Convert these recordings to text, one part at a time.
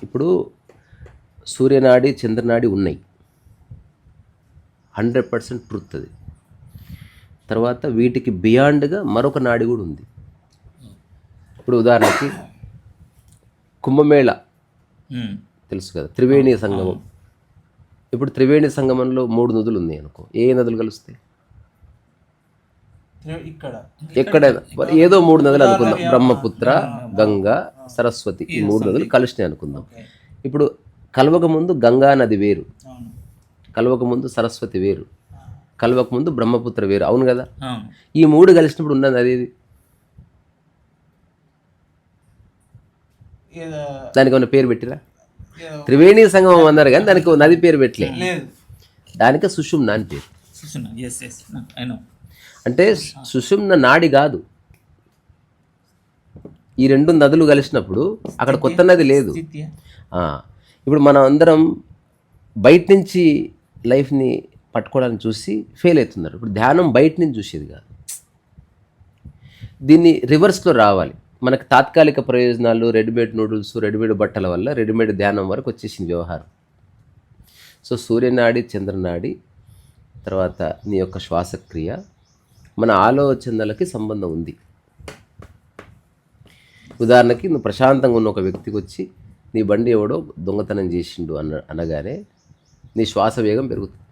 ఇప్పుడు సూర్యనాడి చంద్రనాడి ఉన్నాయి, 100% ట్రూత్ అది. తర్వాత వీటికి బియాండ్గా మరొక నాడి కూడా ఉంది. ఇప్పుడు ఉదాహరణకి కుంభమేళ తెలుసు కదా, త్రివేణి సంగమం. ఇప్పుడు త్రివేణి సంగమంలో 3 నదులు ఉన్నాయి అనుకో, ఏ నదులు కలుస్తాయి? ఎక్కడైనా ఏదో 3 నదులు అనుకుందాం, బ్రహ్మపుత్ర, గంగా, సరస్వతి, ఈ 3 నదులు కలిసినాయి అనుకుందాం. ఇప్పుడు కలవక ముందు గంగా నది వేరు, కలవక ముందు సరస్వతి వేరు, కలవక ముందు బ్రహ్మపుత్ర వేరు, అవును కదా? ఈ 3 కలిసినప్పుడు ఉన్న నది ఇది. దానికి ఏమైనా పేరు పెట్టిరా? త్రివేణి సంగమం అన్నారు కానీ దానికి నది పేరు పెట్టలే, దానికి సుషుమ్న అని పేరు. అంటే సుషుమ్న నాడి కాదు, ఈ 2 నదులు కలిసినప్పుడు అక్కడ కొత్త నది లేదు. ఇప్పుడు మనం అందరం బయట నుంచి లైఫ్ని పట్టుకోవడానికి చూసి ఫెయిల్ అవుతున్నారు. ఇప్పుడు ధ్యానం బయట నుంచి చూసేది కాదు, దీన్ని రివర్స్లో రావాలి. మనకు తాత్కాలిక ప్రయోజనాలు, రెడీమేడ్ నూడిల్స్, రెడీమేడ్ బట్టల వల్ల రెడీమేడ్ ధ్యానం వరకు వచ్చేసింది వ్యవహారం. సో సూర్యనాడి, చంద్రనాడి, తర్వాత నీ యొక్క శ్వాసక్రియ, మన ఆలోచనలకి సంబంధం ఉంది. ఉదాహరణకి నువ్వు ప్రశాంతంగా ఉన్న ఒక వ్యక్తికి వచ్చి నీ బండి ఎవడో దొంగతనం చేసిండు అనగానే నీ శ్వాస వేగం పెరుగుతుంది.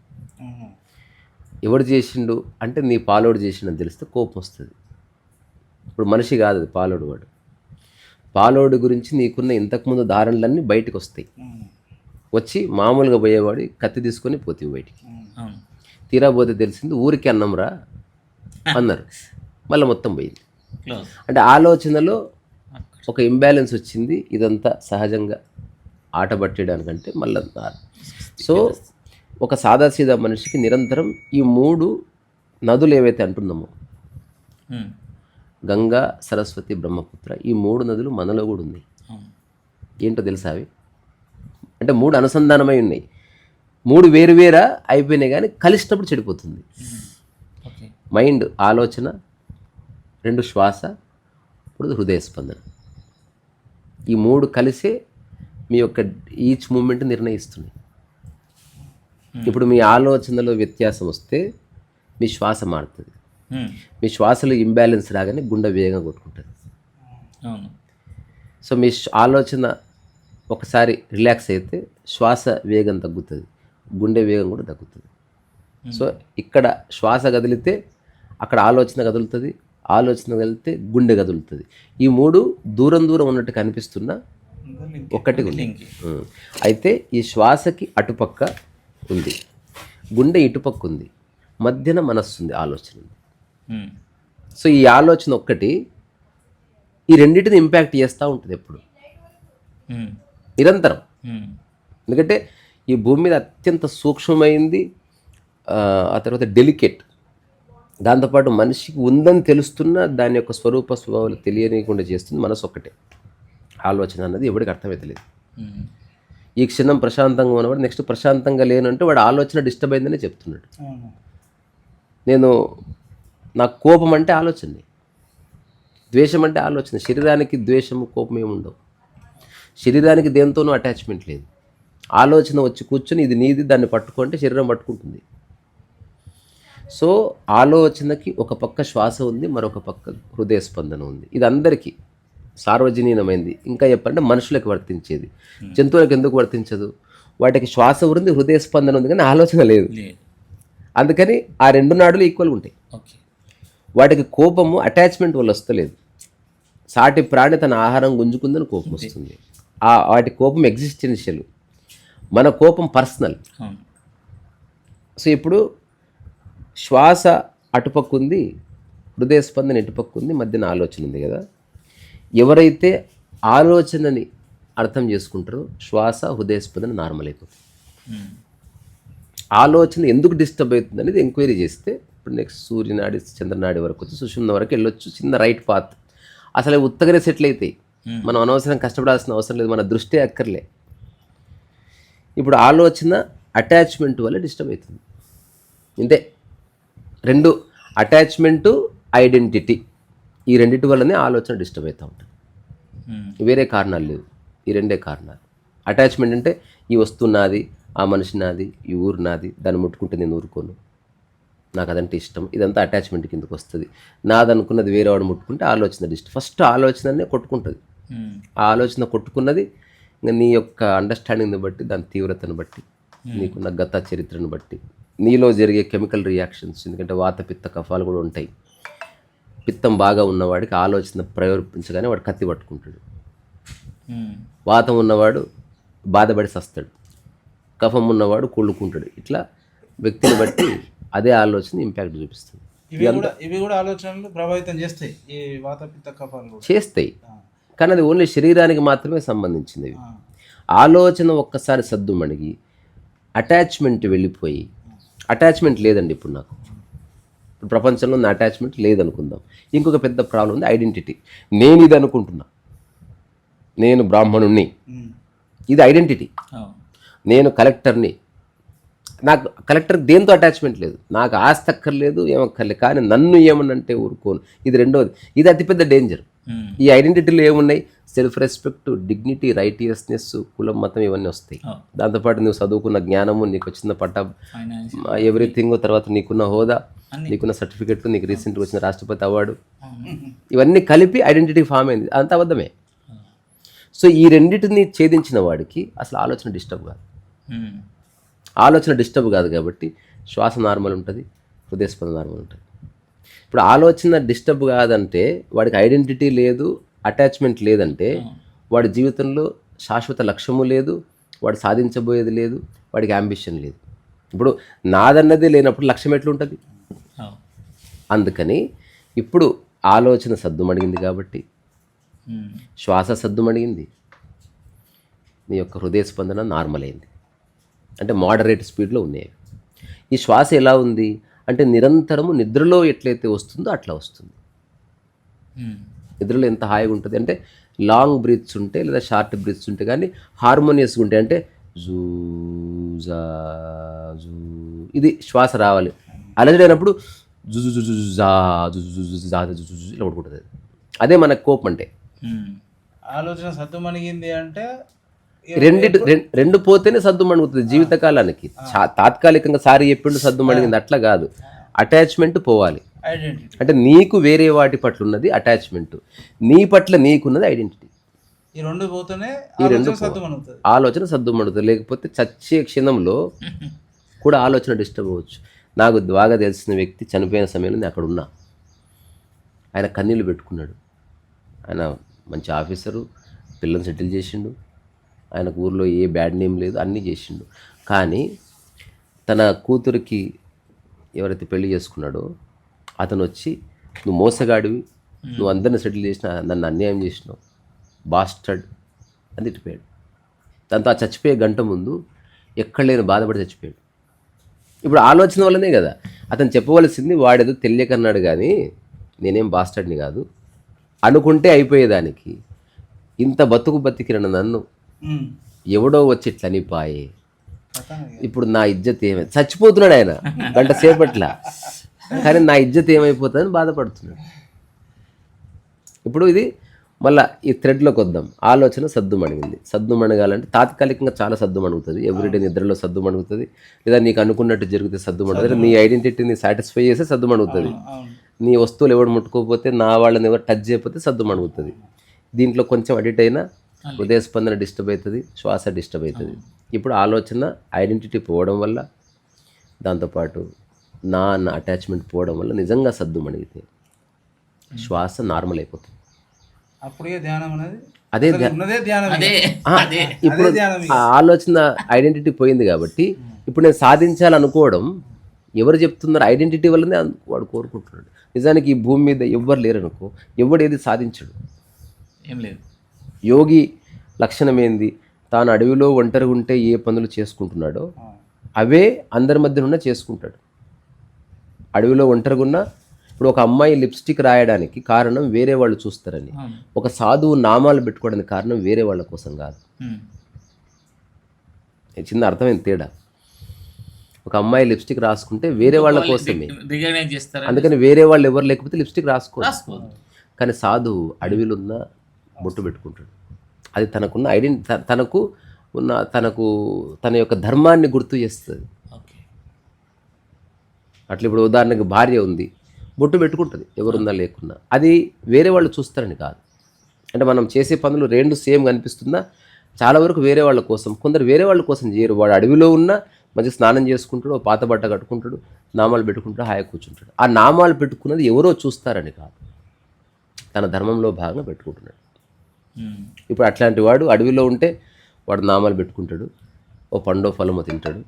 ఎవడు చేసిండు అంటే నీ పాలోడు చేసిండని తెలిస్తే కోపం వస్తుంది. ఇప్పుడు మనిషి కాదు అది, పాలోడు. వాడు పాలోడు గురించి నీకున్న ఇంతకుముందు ధారణలన్నీ బయటకు వస్తాయి. వచ్చి మామూలుగా పోయేవాడు కత్తి తీసుకొని పోతే బయటికి, తీరా పోతే తెలిసింది ఊరికి అన్నం రా అన్నారు, మళ్ళీ మొత్తం పోయింది. అంటే ఆలోచనలో ఒక ఇంబ్యాలెన్స్ వచ్చింది. ఇదంతా సహజంగా ఆట పట్టడానికంటే మళ్ళీ. సో ఒక సాదాసీదా మనిషికి నిరంతరం ఈ 3 నదులు ఏవైతే అంటున్నామో, గంగా, సరస్వతి, బ్రహ్మపుత్ర, ఈ 3 నదులు మనలో కూడా ఉన్నాయి. ఏంటో తెలుసా అవి? అంటే 3 అనుసంధానమై ఉన్నాయి. 3 వేరువేరా అయిపోయినాయి కానీ కలిసినప్పుడు చెడిపోతుంది. మైండ్ ఆలోచన, 2 శ్వాస, ఇప్పుడు హృదయ స్పందన, ఈ 3 కలిసే మీ యొక్క ఈచ్ మూమెంట్ నిర్ణయిస్తుంది. ఇప్పుడు మీ ఆలోచనలో వ్యత్యాసం వస్తే మీ శ్వాస మారుతుంది. మీ శ్వాసలో ఇంబ్యాలెన్స్ రాగానే గుండె వేగంగా కొట్టుకుంటుంది. సో మీ ఆలోచన ఒకసారి రిలాక్స్ అయితే శ్వాస వేగం తగ్గుతుంది, గుండె వేగం కూడా తగ్గుతుంది. సో ఇక్కడ శ్వాస కదిలితే అక్కడ ఆలోచన కదులుతుంది, ఆలోచన కదిలితే గుండె కదులుతుంది. ఈ 3 దూరం దూరం ఉన్నట్టు కనిపిస్తున్నా ఒక్కటి ఉంది. అయితే ఈ శ్వాసకి అటుపక్క ఉంది, గుండె ఇటుపక్క ఉంది, మధ్యన మనస్సు ఉంది, ఆలోచన ఉంది. సో ఈ ఆలోచన ఒక్కటి ఈ రెండింటిని ఇంపాక్ట్ చేస్తూ ఉంటుంది ఎప్పుడు, నిరంతరం. ఎందుకంటే ఈ భూమి మీద అత్యంత సూక్ష్మమైంది, ఆ తర్వాత డెలికేట్, దాంతోపాటు మనిషికి ఉందని తెలుస్తున్న దాని యొక్క స్వరూప స్వభావాలు తెలియనికుండా చేస్తుంది మనసు ఒక్కటే. ఆలోచన అన్నది ఎవరికి అర్థమవుతలేదు. ఈ క్షణం ప్రశాంతంగా ఉన్నవాడు నెక్స్ట్ ప్రశాంతంగా లేనంటే వాడు ఆలోచన డిస్టర్బ్ అయిందనే చెప్తున్నాడు. నాకు కోపం అంటే ఆలోచన, ద్వేషం అంటే ఆలోచన. శరీరానికి ద్వేషము, కోపం ఏముండవు. శరీరానికి దేంతోనూ అటాచ్మెంట్ లేదు. ఆలోచన వచ్చి కూర్చొని ఇది నీది, దాన్ని పట్టుకుంటే శరీరం పట్టుకుంటుంది. సో ఆలోచనకి ఒక పక్క శ్వాస ఉంది, మరొక పక్క హృదయ స్పందన ఉంది. ఇది అందరికీ సార్వజనీనమైంది. ఇంకా చెప్పాలంటే మనుషులకు వర్తించేది, జంతువులకు ఎందుకు వర్తించదు? వాటికి శ్వాస ఉంది, హృదయ స్పందన ఉంది, కానీ ఆలోచన లేదు. అందుకని ఆ 2 నాడులు ఈక్వల్గా ఉంటాయి. వాటికి కోపము అటాచ్మెంట్ వల్ల వస్తలేదు. సాటి ప్రాణి తన ఆహారం గుంజుకుందని కోపం వస్తుంది. వాటి కోపం ఎగ్జిస్టెన్షియల్, మన కోపం పర్సనల్. సో ఇప్పుడు శ్వాస అటుపక్క ఉంది, హృదయ స్పందన ఇటుపక్క ఉంది, మధ్యన ఆలోచన ఉంది కదా. ఎవరైతే ఆలోచనని అర్థం చేసుకుంటారో శ్వాస, హృదయ స్పందన నార్మల్ అయిపోతుంది. ఆలోచన ఎందుకు డిస్టర్బ్ అవుతుంది అనేది ఎంక్వైరీ చేస్తే ఇప్పుడు నెక్స్ట్ సూర్యనాడి, చంద్రనాడి వరకు వచ్చి సుషుమ్న వరకు వెళ్ళొచ్చు. చిన్న రైట్ పాత్. అసలు ఉత్తగానే సెటిల్ అవుతాయి, మనం అనవసరం కష్టపడాల్సిన అవసరం లేదు, మన దృష్టి అక్కర్లే. ఇప్పుడు ఆలోచన అటాచ్మెంట్ వల్ల డిస్టర్బ్ అవుతుంది. ఇంతే, 2 అటాచ్మెంటు, ఐడెంటిటీ, ఈ రెండింటి వల్లనే ఆలోచన డిస్టర్బ్ అవుతూ ఉంటుంది. వేరే కారణాలు లేవు. ఈ రెండే కారణాలు. అటాచ్మెంట్ అంటే ఈ వస్తువు నాది, ఆ మనిషి నాది, ఈ ఊరు నాది, దాన్ని ముట్టుకుంటే నేను ఊరుకోను, నాకు అదంటే ఇష్టం, ఇదంతా అటాచ్మెంట్ కిందకు వస్తుంది. నాదనుకున్నది వేరే వాడు ముట్టుకుంటే ఆలోచన ఫస్ట్ ఆలోచననే కొట్టుకుంటుంది. ఆ ఆలోచన కొట్టుకున్నది ఇంకా నీ యొక్క అండర్స్టాండింగ్ని బట్టి, దాని తీవ్రతను బట్టి, నీకున్న గత చరిత్రను బట్టి, నీలో జరిగే కెమికల్ రియాక్షన్స్. ఎందుకంటే వాత పిత్త కఫాలు కూడా ఉంటాయి. పిత్తం బాగా ఉన్నవాడికి ఆలోచన ప్రయోగించగానే వాడు కత్తి పట్టుకుంటాడు. వాతం ఉన్నవాడు బాధపడి సస్తాడు. కఫం ఉన్నవాడు కుళ్ళుకుంటాడు. ఇట్లా వ్యక్తిని బట్టి అదే ఆలోచన ఇంపాక్ట్ చూపిస్తుంది. ఇవి కూడా ఆలోచనలు ప్రభావితం చేస్తాయి, ఈ వాత పిత్త కఫాలు చేస్తాయి. కానీ అది ఓన్లీ శరీరానికి మాత్రమే సంబంధించింది. ఆలోచన ఒక్కసారి సద్దు మణిగి అటాచ్మెంట్ వెళ్ళిపోయి, అటాచ్మెంట్ లేదండి ఇప్పుడు నాకు, ఇప్పుడు ప్రపంచంలో నా అటాచ్మెంట్ లేదనుకుందాం. ఇంకొక పెద్ద ప్రాబ్లం ఉంది, ఐడెంటిటీ. నేను ఇది అనుకుంటున్నా, నేను బ్రాహ్మణుణ్ణి, ఇది ఐడెంటిటీ. నేను కలెక్టర్ని, నాకు కలెక్టర్ దేంతో అటాచ్మెంట్ లేదు, నాకు ఆస్తి అక్కర్లేదు, ఏమక్కర్లేదు, కానీ నన్ను ఏమనంటే ఊరుకోను. ఇది రెండోది, ఇది అతిపెద్ద డేంజర్. ఈ ఐడెంటిటీలో ఏమున్నాయి? సెల్ఫ్ రెస్పెక్ట్, డిగ్నిటీ, రైటియస్నెస్, కులం, మతం, ఇవన్నీ వస్తాయి. దాంతోపాటు నువ్వు చదువుకున్న జ్ఞానము, నీకు వచ్చిన పట్ట, ఎవ్రీథింగ్, తర్వాత నీకున్న హోదా, నీకున్న సర్టిఫికెట్లు, నీకు రీసెంట్గా వచ్చిన రాష్ట్రపతి అవార్డు, ఇవన్నీ కలిపి ఐడెంటిటీ ఫామ్ అయింది. అంత అబద్ధమే. సో ఈ రెండింటిని ఛేదించిన వాడికి అసలు ఆలోచన డిస్టర్బ్ కాదు. ఆలోచన డిస్టర్బ్ కాదు కాబట్టి శ్వాస నార్మల్ ఉంటుంది, హృదయస్పందన నార్మల్ ఉంటుంది. ఇప్పుడు ఆలోచన డిస్టర్బ్ కాదంటే వాడికి ఐడెంటిటీ లేదు, అటాచ్మెంట్ లేదంటే వాడి జీవితంలో శాశ్వత లక్ష్యము లేదు, వాడు సాధించబోయేది లేదు, వాడికి అంబిషన్ లేదు. ఇప్పుడు నాదన్నది లేనప్పుడు లక్ష్యం ఎట్లుంటుంది? అందుకని ఇప్పుడు ఆలోచన సద్దుమడిగింది కాబట్టి, శ్వాస సద్దుమడిగింది, నీ యొక్క హృదయ స్పందన నార్మల్ అయింది, అంటే మోడరేట్ స్పీడ్లో ఉన్నాయి. ఈ శ్వాస ఎలా ఉంది అంటే నిరంతరము నిద్రలో ఎట్లయితే వస్తుందో అట్లా వస్తుంది. నిద్రలో ఎంత హాయిగా ఉంటుంది అంటే లాంగ్ బ్రీత్స్ ఉంటే లేదా షార్ట్ బ్రీత్స్ ఉంటే కానీ హార్మోనియస్గా ఉంటాయి. అంటే జూ జా జూ, ఇది శ్వాస రావాలి. అలజడి అయినప్పుడు జుజు జుజు జా జుజు జా జుజు ఇలా పడుకుంటుంది. అదే మనకు కోపం అంటే. ఆలోచన సద్దుమణిగింది అంటే రెండు పోతేనే సద్దు మణుగుతుంది జీవితకాలానికి. తాత్కాలికంగా సారి చెప్పిండు సద్దు మణిగింది అట్లా కాదు. అటాచ్మెంట్ పోవాలి. అంటే నీకు వేరే వాటి పట్ల ఉన్నది అటాచ్మెంట్, నీ పట్ల నీకున్నది ఐడెంటిటీ. ఈ రెండు ఆలోచన సద్దు మణుగుతుంది. లేకపోతే చచ్చే క్షణంలో కూడా ఆలోచన డిస్టర్బ్ అవ్వచ్చు. నాకు బాగా తెలిసిన వ్యక్తి చనిపోయిన సమయంలో నేను అక్కడ ఉన్నా. ఆయన కన్నీళ్ళు పెట్టుకున్నాడు. ఆయన మంచి ఆఫీసరు, పిల్లల్ని సెటిల్ చేసిండు, ఆయనకు ఊర్లో ఏ బ్యాడ్ నేమ్ లేదు, అన్నీ చేసిండు. కానీ తన కూతురికి ఎవరైతే పెళ్లి చేసుకున్నాడో అతను వచ్చి, నువ్వు మోసగాడివి, నువ్వు అందరిని సెటిల్ చేసినా నన్ను అన్యాయం చేసినావు, బాస్టర్డ్ అని తిట్టిపోయాడు. దాంతో ఆ చచ్చిపోయే గంట ముందు ఎక్కడ లేని బాధపడి చచ్చిపోయాడు. ఇప్పుడు ఆలోచన వల్లనే కదా అతను చెప్పవలసింది. వాడేదో తెలియకన్నాడు కానీ నేనేం బాస్టర్డ్ని కాదు అనుకుంటే అయిపోయేదానికి. ఇంత బతుకు బతికిన నన్ను ఎవడో వచ్చి ఇట్లా అనిపాయే, ఇప్పుడు నా ఇజ్జత్ ఏమై, చచ్చిపోతున్నాడు ఆయన గంట సేపట్ల, కానీ నా ఇజ్జత్ ఏమైపోతుందని బాధపడుతున్నాడు. ఇప్పుడు ఇది మళ్ళీ ఈ థ్రెడ్లోకి వద్దాం. ఆలోచన సద్దు మణిగింది. సద్దు మణగాలంటే తాత్కాలికంగా చాలా సద్దు మణుగుతుంది. ఎవ్రీడే నిద్రలో సద్దు మణుగుతుంది, లేదా నీకు అనుకున్నట్టు జరిగితే సద్దు మణుగుతుంది, నీ ఐడెంటిటీని సాటిస్ఫై చేస్తే సద్దు మణుగుతుంది. నీ వస్తువులు ఎవడు ముట్టుకోకపోతే, నా వాళ్ళని ఎవరు టచ్ చేయకపోతే సద్దు మణుగుతుంది. దీంట్లో కొంచెం అడిట్ అయినా హృదయ స్పందన డిస్టర్బ్ అవుతుంది, శ్వాస డిస్టర్బ్ అవుతుంది. ఇప్పుడు ఆలోచన ఐడెంటిటీ పోవడం వల్ల, దాంతోపాటు నా అన్న అటాచ్మెంట్ పోవడం వల్ల నిజంగా సద్దు మణిగితే శ్వాస నార్మల్ అయిపోతుంది. అదే ఇప్పుడు ఆ ఆలోచన ఐడెంటిటీ పోయింది కాబట్టి ఇప్పుడు నేను సాధించాలనుకోవడం ఎవరు చెప్తున్నారు? ఐడెంటిటీ వల్లనే వాడు కోరుకుంటున్నాడు. నిజానికి ఈ భూమి మీద ఎవ్వరు లేరనుకో, ఎవడు ఏది సాధించడు. ఏం లేదు. యోగి లక్షణం ఏంది? తాను అడవిలో ఒంటరిగా ఉంటే ఏ పనులు చేసుకుంటున్నాడో అవే అందరి మధ్యన చేసుకుంటాడు. అడవిలో ఒంటరిగా ఉన్న, ఇప్పుడు ఒక అమ్మాయి లిప్స్టిక్ రాయడానికి కారణం వేరే వాళ్ళు చూస్తారని, ఒక సాధువు నామాలు పెట్టుకోవడానికి కారణం వేరే వాళ్ళ కోసం కాదు. చిన్న అర్థమైంది తేడా. ఒక అమ్మాయి లిప్స్టిక్ రాసుకుంటే వేరే వాళ్ళ కోసమే, అందుకని వేరే వాళ్ళు ఎవరు లేకపోతే లిప్స్టిక్ రాసుకో. కానీ సాధువు అడవిలో ఉన్న బొట్టు పెట్టుకుంటాడు, అది తనకున్న తనకు ఉన్న తన యొక్క ధర్మాన్ని గుర్తు చేస్తుంది. ఓకే. అట్లా ఇప్పుడు ఉదాహరణకు భార్య ఉంది, బొట్టు పెట్టుకుంటుంది ఎవరున్నా లేకున్నా. అది వేరే వాళ్ళు చూస్తారని కాదు. అంటే మనం చేసే పనులు రెండు సేమ్ కనిపిస్తుందా, చాలా వరకు వేరే వాళ్ళ కోసం, కొందరు వేరే వాళ్ళ కోసం చేయరు. వాడు అడవిలో ఉన్న మంచి స్నానం చేసుకుంటాడు, పాత బట్ట కట్టుకుంటాడు, నామాలు పెట్టుకుంటాడు, హాయిగా కూర్చుంటాడు. ఆ నామాలు పెట్టుకున్నది ఎవరో చూస్తారని కాదు, తన ధర్మంలో భాగంగా పెట్టుకుంటున్నాడు. ఇప్పుడు అట్లాంటి వాడు అడవిలో ఉంటే వాడు నామాలు పెట్టుకుంటాడు, ఓ పండో ఫలమో తింటాడు,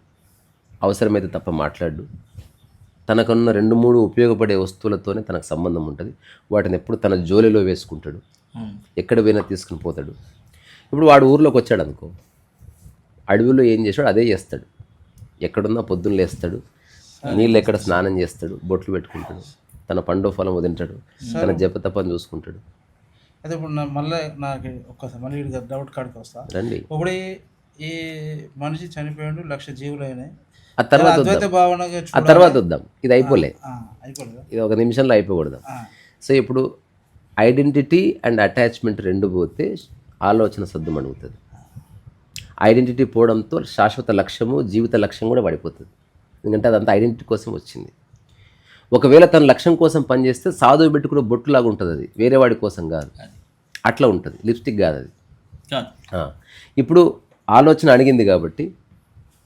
అవసరమైతే తప్ప మాట్లాడు. తనకున్న 2-3 ఉపయోగపడే వస్తువులతోనే తనకు సంబంధం ఉంటుంది. వాటిని ఎప్పుడు తన జోలిలో వేసుకుంటాడు, ఎక్కడ పోయినా తీసుకుని పోతాడు. ఇప్పుడు వాడు ఊర్లోకి వచ్చాడు అనుకో, అడవిలో ఏం చేశాడు అదే చేస్తాడు. ఎక్కడున్నా పొద్దున్న లేస్తాడు, నీళ్ళు ఎక్కడ స్నానం చేస్తాడు, బొట్లు పెట్టుకుంటాడు, తన పండో ఫలం తింటాడు, తన జపతపని చూసుకుంటాడు. అయితే ఇప్పుడు మళ్ళీ నాకు ఒక్కసారి మళ్ళీ డౌట్ కాడికి వస్తా. రండి. ఇప్పుడు ఈ మనిషి చనిపోయాడు, 1,00,000 జీవులు అయినాయి. ఆ తర్వాత అద్వైత భావనగా ఆ తర్వాత వద్దాం. ఇది అయిపోలే, అయిపోలేదు, ఇది 1 నిమిషంలో అయిపోకూడదు. సో ఇప్పుడు ఐడెంటిటీ అండ్ అటాచ్మెంట్ రెండు పోతే ఆలోచన సద్దుమణుగుతుంది. ఐడెంటిటీ పోవడంతో శాశ్వత లక్ష్యము, జీవిత లక్ష్యం కూడా పడిపోతుంది. ఎందుకంటే అదంతా ఐడెంటిటీ కోసం వచ్చింది. ఒకవేళ తన లక్ష్యం కోసం పనిచేస్తే సాధువు పెట్టుకునే బొట్టులాగా ఉంటుంది, అది వేరే వాడి కోసం కాదు, అట్లా ఉంటుంది, లిప్స్టిక్ కాదు అది. ఇప్పుడు ఆలోచన అడిగింది కాబట్టి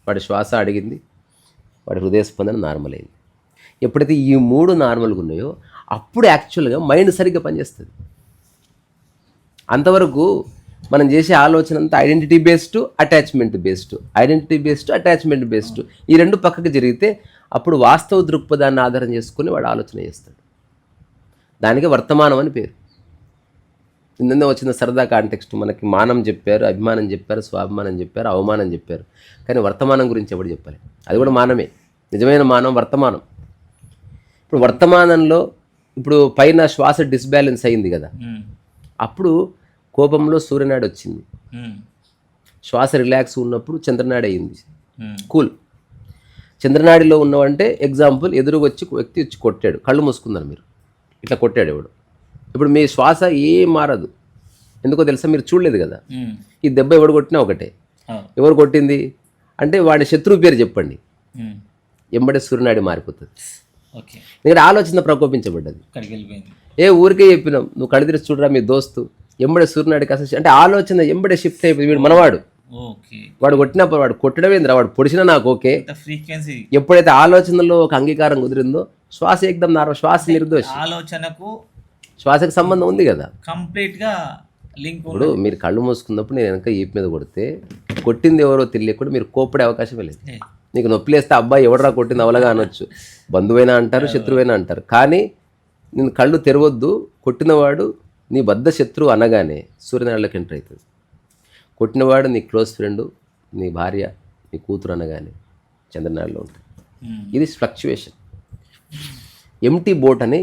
వాడి శ్వాస అడిగింది, వాడి హృదయ స్పందన నార్మల్ అయింది. ఎప్పుడైతే ఈ 3 నార్మల్గా ఉన్నాయో అప్పుడు యాక్చువల్గా మైండ్ సరిగ్గా పనిచేస్తుంది. అంతవరకు మనం చేసే ఆలోచన అంతా identity based, attachment based, identity based, attachment based, ఈ రెండు పక్కకు జరిగితే అప్పుడు వాస్తవ దృక్పథాన్ని ఆధారం చేసుకుని వాడు ఆలోచన చేస్తాడు. దానికి వర్తమానం అని పేరు. నిన్న వచ్చిన సరదా కాంటెక్స్ట్, మనకి మానం చెప్పారు, అభిమానం చెప్పారు, స్వాభిమానం చెప్పారు, అవమానం చెప్పారు, కానీ వర్తమానం గురించి ఎవరు చెప్పాలి? అది కూడా మానమే. నిజమైన మానం వర్తమానం. ఇప్పుడు వర్తమానంలో ఇప్పుడు పైన శ్వాస డిస్బ్యాలెన్స్ అయింది కదా, అప్పుడు కోపంలో సూర్యనాడి వచ్చింది, శ్వాస రిలాక్స్ ఉన్నప్పుడు చంద్రనాడి అయింది, కూల్. చంద్రనాడిలో ఉన్నవంటే ఎగ్జాంపుల్, ఎదురుగొచ్చి వ్యక్తి వచ్చి కొట్టాడు, కళ్ళు మూసుకున్నారు మీరు, ఇట్లా కొట్టాడు ఎవడు. ఇప్పుడు మీ శ్వాస ఏం మారదు, ఎందుకో తెలుసా? మీరు చూడలేదు కదా. ఈ దెబ్బ ఎవడు కొట్టినా ఒకటే. ఎవరు కొట్టింది అంటే వాడి శత్రువు పేరు చెప్పండి, ఎంబడే సూర్యనాడి మారిపోతుంది. ఎందుకంటే ఆలోచన ప్రకోపించబడ్డది. ఊరికే చెప్పినాం, నువ్వు కళ్ళు తెరిచి చూడరా మీ దోస్తు, ఎంబడే సూర్యనాడికి అసలు అంటే ఆలోచన ఎంబడే షిఫ్ట్ అయిపోయింది. వీడు మనవాడు, వాడు కొట్టినప్పుడు వాడు కొట్టడం ఏందిరా, వాడు పొడిచినా నాకు ఓకే. ఎప్పుడైతే ఆలోచనలో ఒక అంగీకారం కుదిరిందో శ్వాస ఏకదం శ్వాస నిర్దోషి, శ్వాసకు సంబంధం ఉంది కదా కంప్లీట్గా లింక్. ఇప్పుడు మీరు కళ్ళు మూసుకున్నప్పుడు నేను వెనక ఈపు మీద కొడితే కొట్టింది ఎవరో తెలియకుండా మీరు కోపడే అవకాశమే లేదు. నీకు నొప్పి లేస్తే అబ్బాయి ఎవడరా కొట్టింది అవలగా అనొచ్చు, బంధువైనా అంటారు, శత్రువైనా అంటారు. కానీ నేను కళ్ళు తెరవద్దు, కొట్టినవాడు నీ బద్ద శత్రువు అనగానే సూర్యనాడిలోకి ఎంటర్ అవుతుంది. కొట్టినవాడు నీ క్లోజ్ ఫ్రెండు, నీ భార్య, నీ కూతురు అనగానే చంద్రనాడిలో ఉంటుంది. ఇది ఫ్లక్చువేషన్. ఎంటీ బోట్ అని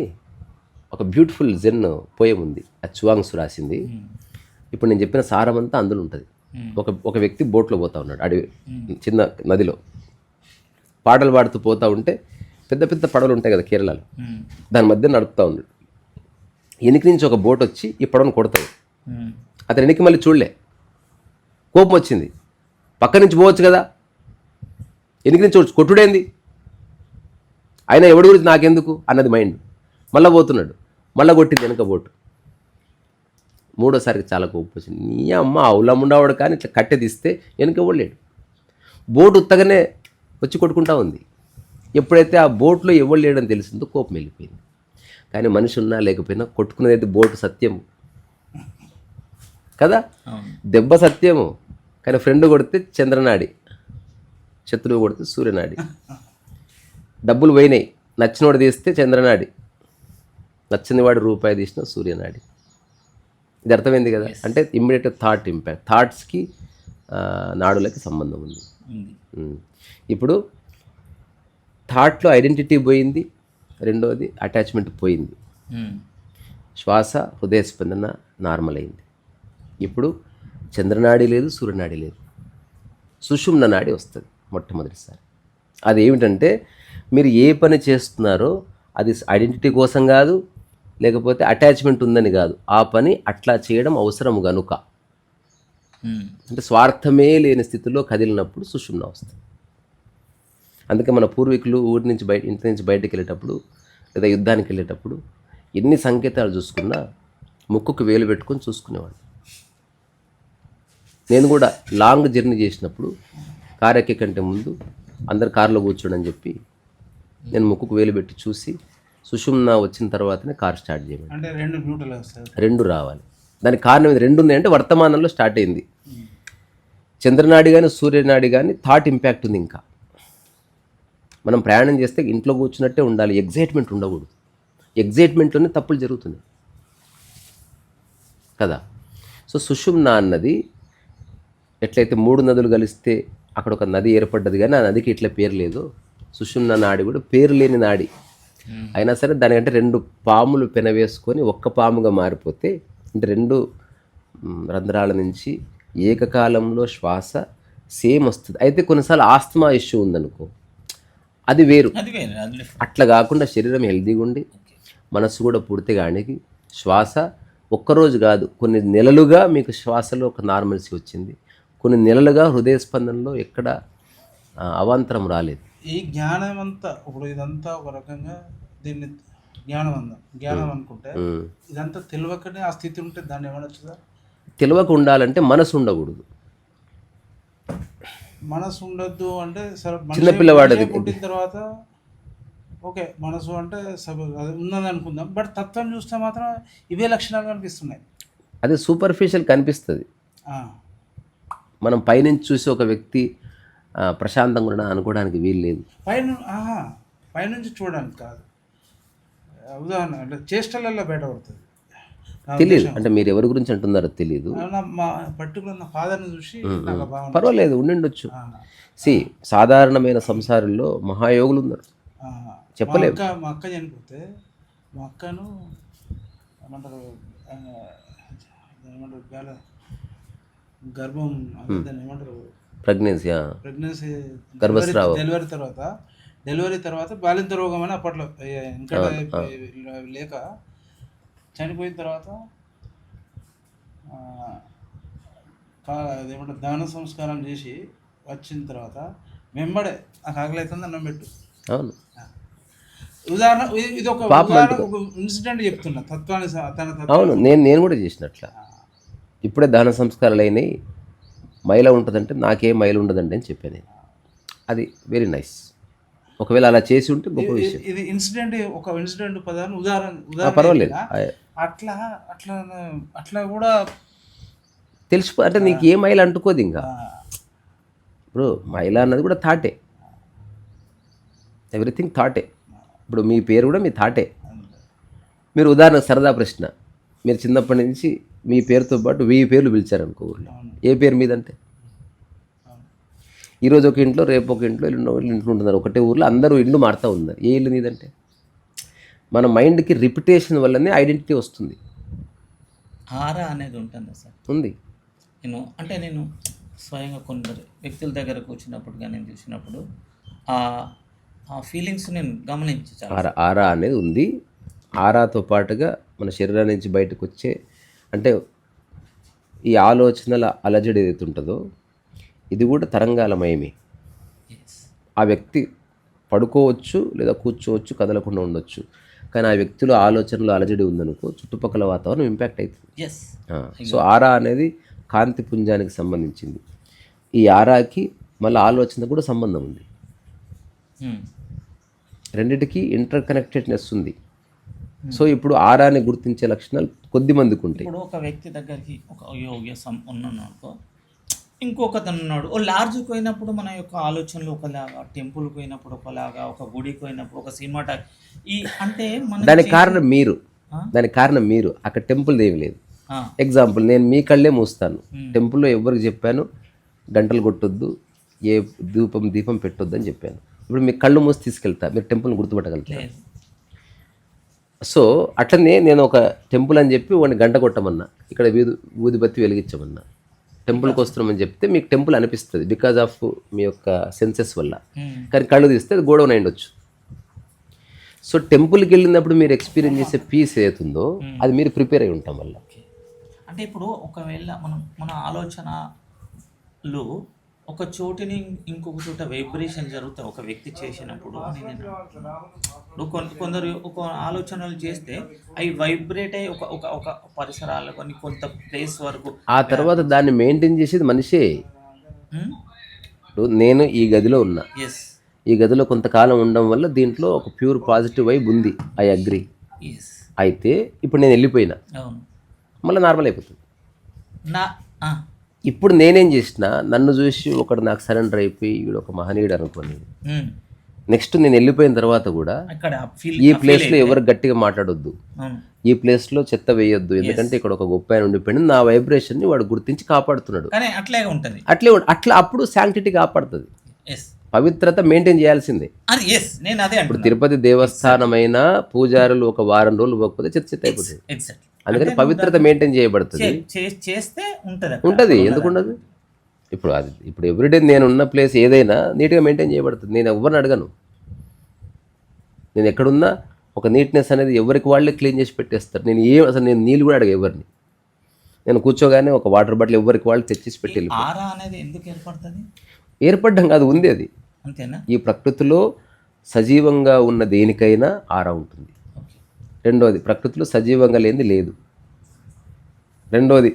ఒక బ్యూటిఫుల్ జెన్ పోయం ఉంది, అది చువాంగ్సు రాసింది. ఇప్పుడు నేను చెప్పిన సారం అంతా అందులో ఉంటుంది. ఒక వ్యక్తి బోట్లో పోతా ఉన్నాడు, అడవి చిన్న నదిలో పాటలు పాడుతూ పోతూ ఉంటే పెద్ద పెద్ద పడవలు ఉంటాయి కదా కేరళలో, దాని మధ్య నడుపుతూ ఉన్నాడు. వెనక నుంచి ఒక బోట్ వచ్చి ఈ పడవను కొడతాడు. అతను వెనక్కి మళ్ళీ చూడలే, కోపం వచ్చింది, పక్క నుంచి పోవచ్చు కదా, వెనక నుంచి కొట్టుడేంది, అయినా ఎవడి గురించి నాకెందుకు అన్నది మైండ్. మళ్ళీ పోతున్నాడు, మళ్ళీ కొట్టింది వెనక బోటు. 3వసారికి చాలా కోపం వచ్చింది. నీ అమ్మ అవులముండవాడు కానీ ఇట్లా కట్టె తీస్తే వెనక ఇవ్వలేడు. బోటు ఉత్తగానే వచ్చి కొట్టుకుంటా ఉంది. ఎప్పుడైతే ఆ బోట్లో ఎవరు లేడని తెలిసిందో కోపం వెళ్ళిపోయింది. కానీ మనిషి ఉన్నా లేకపోయినా కొట్టుకునేది బోటు సత్యము కదా, దెబ్బ సత్యము. కానీ ఫ్రెండ్ కొడితే చంద్రనాడి, శత్రువు కొడితే సూర్యనాడి. డబ్బులు పోయినాయి, నచ్చినోడు తీస్తే చంద్రనాడి, నచ్చని వాడు రూపాయి తీసిన సూర్యనాడి. ఇది అర్థమైంది కదా. అంటే ఇమ్మీడియట్ థాట్ ఇంపాక్ట్, థాట్స్కి నాడులకి సంబంధం ఉంది. ఇప్పుడు థాట్లో ఐడెంటిటీ పోయింది, రెండవది అటాచ్మెంట్ పోయింది, శ్వాస హృదయ స్పందన నార్మల్ అయింది. ఇప్పుడు చంద్రనాడి లేదు, సూర్యనాడి లేదు, సుషుమ్న నాడి వస్తుంది మొట్టమొదటిసారి. అది ఏమిటంటే మీరు ఏ పని చేస్తున్నారో అది ఐడెంటిటీ కోసం కాదు, లేకపోతే అటాచ్మెంట్ ఉందని కాదు, ఆ పని అట్లా చేయడం అవసరం గనుక అంటే స్వార్థమే లేని స్థితిలో కదిలినప్పుడు సుషుమ్న వస్తుంది. అందుకే మన పూర్వీకులు ఊరి నుంచి ఇంటి నుంచి బయటకు వెళ్ళేటప్పుడు లేదా యుద్ధానికి వెళ్ళేటప్పుడు ఎన్ని సంకేతాలు చూసుకున్నా ముక్కుకు వేలు పెట్టుకొని చూసుకునేవాడు. నేను కూడా లాంగ్ జర్నీ చేసినప్పుడు కారు ఎక్కే కంటే ముందు అందరు కారులో కూర్చోడని చెప్పి నేను ముక్కుకు వేలు పెట్టి చూసి సుషుమ్న వచ్చిన తర్వాతనే కారు స్టార్ట్ చేయమని. అంటే రెండు బ్లూటూత్ వస్తాయి, రెండు రావాలి. దానికి కారణం ఇది, రెండు ఉన్నాయంటే వర్తమానంలో స్టార్ట్ అయింది. చంద్రనాడి కానీ సూర్యనాడి కానీ థాట్ ఇంపాక్ట్ ఉంది. ఇంకా మనం ప్రయాణం చేస్తే ఇంట్లో కూర్చున్నట్టే ఉండాలి, ఎగ్జైట్మెంట్ ఉండకూడదు. ఎగ్జైట్మెంట్లోనే తప్పులు జరుగుతున్నాయి కదా. సో సుషుమ్న అన్నది ఎట్లయితే 3 నదులు కలిస్తే అక్కడ ఒక నది ఏర్పడ్డది, కానీ ఆ నదికి ఇట్లా పేరు లేదు. సుషుమ్న నాడి కూడా పేరు లేని నాడి అయినా సరే దానికంటే 2 పాములు పెనవేసుకొని ఒక్క పాముగా మారిపోతే, అంటే 2 రంధ్రాల నుంచి ఏకకాలంలో శ్వాస సేమ్ వస్తుంది. అయితే కొన్నిసార్లు ఆస్తమా ఇష్యూ ఉందనుకో, అది వేరు. అట్లా కాకుండా శరీరం హెల్తీగా ఉండి మనసు కూడా పూర్తిగా అణిగి శ్వాస ఒక్కరోజు కాదు కొన్ని నెలలుగా మీకు శ్వాసలో ఒక నార్మల్సీ వచ్చింది, కొన్ని నెలలుగా హృదయ స్పందనలో ఎక్కడ అవాంతరం రాలేదు. ఈ జ్ఞానం అంతా ఇప్పుడు ఇదంతా ఒక రకంగా దీన్ని జ్ఞానం అనుకుంటే ఇదంతా తెలియకనే ఆ స్థితి ఉంటే దాన్ని ఏమనొచ్చుదా? తెలియక ఉండాలంటే మనసు ఉండకూడదు. మనసు ఉండొద్దు అంటే సరే, చిన్నపిల్లవాడు పుట్టిన తర్వాత ఓకే మనసు అంటే ఉన్నది అనుకుందాం, బట్ తత్వం చూస్తే మాత్రం ఇవే లక్షణాలు కనిపిస్తున్నాయి. అది సూపర్ఫిషియల్ కనిపిస్తుంది. మనం పైనుంచి చూసి ఒక వ్యక్తి ప్రశాంతంగా ఉండడం అనుకోవడానికి వీలు లేదు. పైనుంచి చూడడానికి కాదు, ఉదాహరణ అంటే చేష్టలలో బయటపడుతుంది. తెలియదు అంటే మీరు ఎవరి గురించి అంటున్నారో తెలియదు. మా పర్టికులర్ నా ఫాదర్ని చూసి పర్వాలేదు ఉండిండొచ్చు. సాధారణమైన సంసారంలో మహాయోగులు ఉన్నారు, చెప్పలేదు. మా అక్క చనిపోతే మా అక్కను ఏమంటారు గర్భం దాన్ని ఏమంటారు ప్రెగ్నెన్సీ డెలివరీ తర్వాత బాలింత రోగం అని అప్పట్లో ఇంకా లేక చనిపోయిన తర్వాత అదేమంటారు దాన సంస్కారం చేసి వచ్చిన తర్వాత వెంబడే నాకు ఆకలి అవుతుంది అన్నం పెట్టు. అవును, ఉదాహరణ ఇది ఒక ఇన్సిడెంట్ చెప్తున్నా తత్వాన్ని తన. అవును, నేను కూడా చేసినట్ల. ఇప్పుడే దాన సంస్కారాలు అయినాయి, మైల ఉంటుందంటే నాకేం మైల ఉండదండి అని చెప్పాను. అది వెరీ నైస్. ఒకవేళ అలా చేసి ఉంటే గొప్ప విషయం. ఇది ఇన్సిడెంట్ పదాన్ని ఉదాహరణ పర్వాలేదు. అట్లా అట్లా అట్లా కూడా తెలిసిపో అంటే నీకు ఏ మైల అంటుకోదు. ఇంకా ఇప్పుడు మైల అన్నది కూడా థాటే, ఎవ్రీథింగ్ థాటే. ఇప్పుడు మీ పేరు కూడా మీ థాటే. మీరు ఉదాహరణ సరదా ప్రశ్న, మీరు చిన్నప్పటి నుంచి మీ పేరుతో పాటు 1000 పేర్లు పిలిచారనుకో ఊళ్ళో, ఏ పేరు మీదంటే ఈరోజు ఒక ఇంట్లో రేపు ఒక ఇంట్లో ఇంట్లో ఉంటున్నారు, ఒకటే ఊర్లో అందరూ ఇల్లు మారుతూ ఉన్నారు. ఏ ఇల్లు నీదంటే మన మైండ్కి రిపిటేషన్ వల్లనే ఐడెంటిటీ వస్తుంది. ఆరా అనేది ఉంటుంది సార్, ఉంది. నేను స్వయంగా కొందరు వ్యక్తుల దగ్గర కూర్చున్నప్పుడు కానీ నేను చూసినప్పుడు ఆ ఫీలింగ్స్ నేను గమనించాను. ఆరా అనేది ఉంది. ఆరాతో పాటుగా మన శరీరం నుంచి బయటకు వచ్చే అంటే ఈ ఆలోచనల అలజడి ఏదైతే ఉంటుందో ఇది కూడా తరంగాలమయమే. ఆ వ్యక్తి పడుకోవచ్చు లేదా కూర్చోవచ్చు, కదలకుండా ఉండొచ్చు, కానీ ఆ వ్యక్తిలో ఆలోచనలో అలజడి ఉందనుకో చుట్టుపక్కల వాతావరణం ఇంపాక్ట్ అవుతుంది. సో ఆరా అనేది కాంతి పుంజానికి సంబంధించింది. ఈ ఆరాకి మళ్ళీ ఆలోచన కూడా సంబంధం ఉంది. రెండిటికి ఇంటర్ కనెక్టెడ్నెస్ ఉంది. సో ఇప్పుడు ఆరాన్ని గుర్తించే లక్షణాలు కొద్ది మందికి ఉంటాయి. ఇప్పుడు ఒక వ్యక్తి దగ్గరికి ఒక యోగి ఉన్నాను అనుకో, ఇంకొకతను ఉన్నాడు. ఓ లాడ్జ్కి పోయినప్పుడు మన యొక్క ఆలోచనలు ఒకలాగా, టెంపుల్కి పోయినప్పుడు ఒకలాగా, ఒక గుడికి పోయినప్పుడు ఒక సినిమా అంటే దానికి కారణం మీరు అక్కడ టెంపుల్ ఏమి లేదు. ఎగ్జాంపుల్ నేను మీ కళ్ళే మూస్తాను, టెంపుల్లో ఎవరికి చెప్పాను గంటలు కొట్టొద్దు, ఏ దీపం పెట్టొద్దు అని చెప్పాను. ఇప్పుడు మీ కళ్ళు మూసి తీసుకెళ్తా, మీరు టెంపుల్ని గుర్తుపట్టగలుగుతారు. సో అట్లనే నేను ఒక టెంపుల్ అని చెప్పి వాడిని గంట కొట్టమన్నా, ఇక్కడ ఊదిబత్తి వెలిగించమన్నా, టెంపుల్కి వస్తున్నామని చెప్తే మీకు టెంపుల్ అనిపిస్తుంది బికాజ్ ఆఫ్ మీ యొక్క సెన్సెస్ వల్ల. కానీ కళ్ళు తీస్తే అది గోడౌన్ అయిండొచ్చు. సో టెంపుల్కి వెళ్ళినప్పుడు మీరు ఎక్స్పీరియన్స్ చేసే పీస్ ఏదైతుందో అది మీరు ప్రిపేర్ అయి ఉంటాం వల్ల. అంటే ఇప్పుడు ఒకవేళ మన ఆలోచన లో ఒక చోటుని ఇంకొక చోట వైబ్రేషన్ జరుగుతా ఒక వ్యక్తి చేసినప్పుడు అని నేను అంటున్నాను. ఇప్పుడు కొందరు ఒక ఆలోచనలు చేస్తే అవి వైబ్రేట్ అయ్యి ఒక ఒక ఒక పరిసరాలు కొన్ని కొంత ప్లేస్ వరకు ఆ తర్వాత దాన్ని మెయింటైన్ చేసేది మనిషే. ఇప్పుడు నేను ఈ గదిలో ఉన్నా, ఎస్ ఈ గదిలో కొంతకాలం ఉండడం వల్ల దీంట్లో ఒక ప్యూర్ పాజిటివ్ వైబ్ ఉంది, ఐ అగ్రి. ఎస్ అయితే ఇప్పుడు నేను వెళ్ళిపోయినా, అవును మళ్ళీ నార్మల్ అయిపోతుంది. నా ఆ, ఇప్పుడు నేనేం చేసిన, నన్ను చూసి ఒకడు నాకు సరెండర్ అయిపోయి వీడు ఒక మహనీయుడు అనుకోని, ఉమ్, నెక్స్ట్ నేను వెళ్ళిపోయిన తర్వాత కూడా అక్కడ ఫీల్ ఈ ప్లేస్లో ఎవరు గట్టిగా మాట్లాడొద్దు, అవును ఈ ప్లేస్లో చెత్త వేయొద్దు, ఎందుకంటే ఇక్కడ ఒక గొప్ప ఆయన ఉండిపోయింది, నా వైబ్రేషన్ని వాడు గుర్తించి కాపాడుతున్నాడు. కానీ అట్లాగే ఉంటుంది. అట్లా అప్పుడు శాంక్టిటీ కాపాడుతుంది, ఎస్ పవిత్రత మెయింటైన్ చేయాల్సిందే. అది ఎస్ నేను అదే ఇప్పుడు అంటున్నా. తిరుపతి దేవస్థానమైన పూజారులు ఒక వారం రోజులు పోకపోతే చెత్త అయిపోతుంది. ఎగ్జాక్ట్లీ అందుకని పవిత్రత మెయింటైన్ చేయబడుతుంది. చేస్తే ఉంటుంది ఉంటుంది, ఎందుకు ఉండదు? ఇప్పుడు ఎవ్రీడే నేను ఉన్న ప్లేస్ ఏదైనా నీట్గా మెయింటైన్ చేయబడుతుంది. నేను ఎవరిని అడగను, నేను ఎక్కడున్నా ఒక నీట్నెస్ అనేది ఎవరికి వాళ్ళే క్లీన్ చేసి పెట్టేస్తారు. అసలు నేను నీళ్ళు కూడా అడగ ఎవరిని, నేను కూర్చోగానే ఒక వాటర్ బాటిల్ ఎవరికి వాళ్ళు తెచ్చేసి పెట్టి వెళ్ళిపోతాను. ఆరా అనేది ఎందుకు ఏర్పడుతుంది? ఏర్పడ్డం కాదు, ఉంది అది. అంతేనా? ఈ ప్రకృతిలో సజీవంగా ఉన్న దేనికైనా ఆరా ఉంటుంది. ఓకే. రెండోది, ప్రకృతిలో సజీవంగా లేనిది లేదు. రెండోది,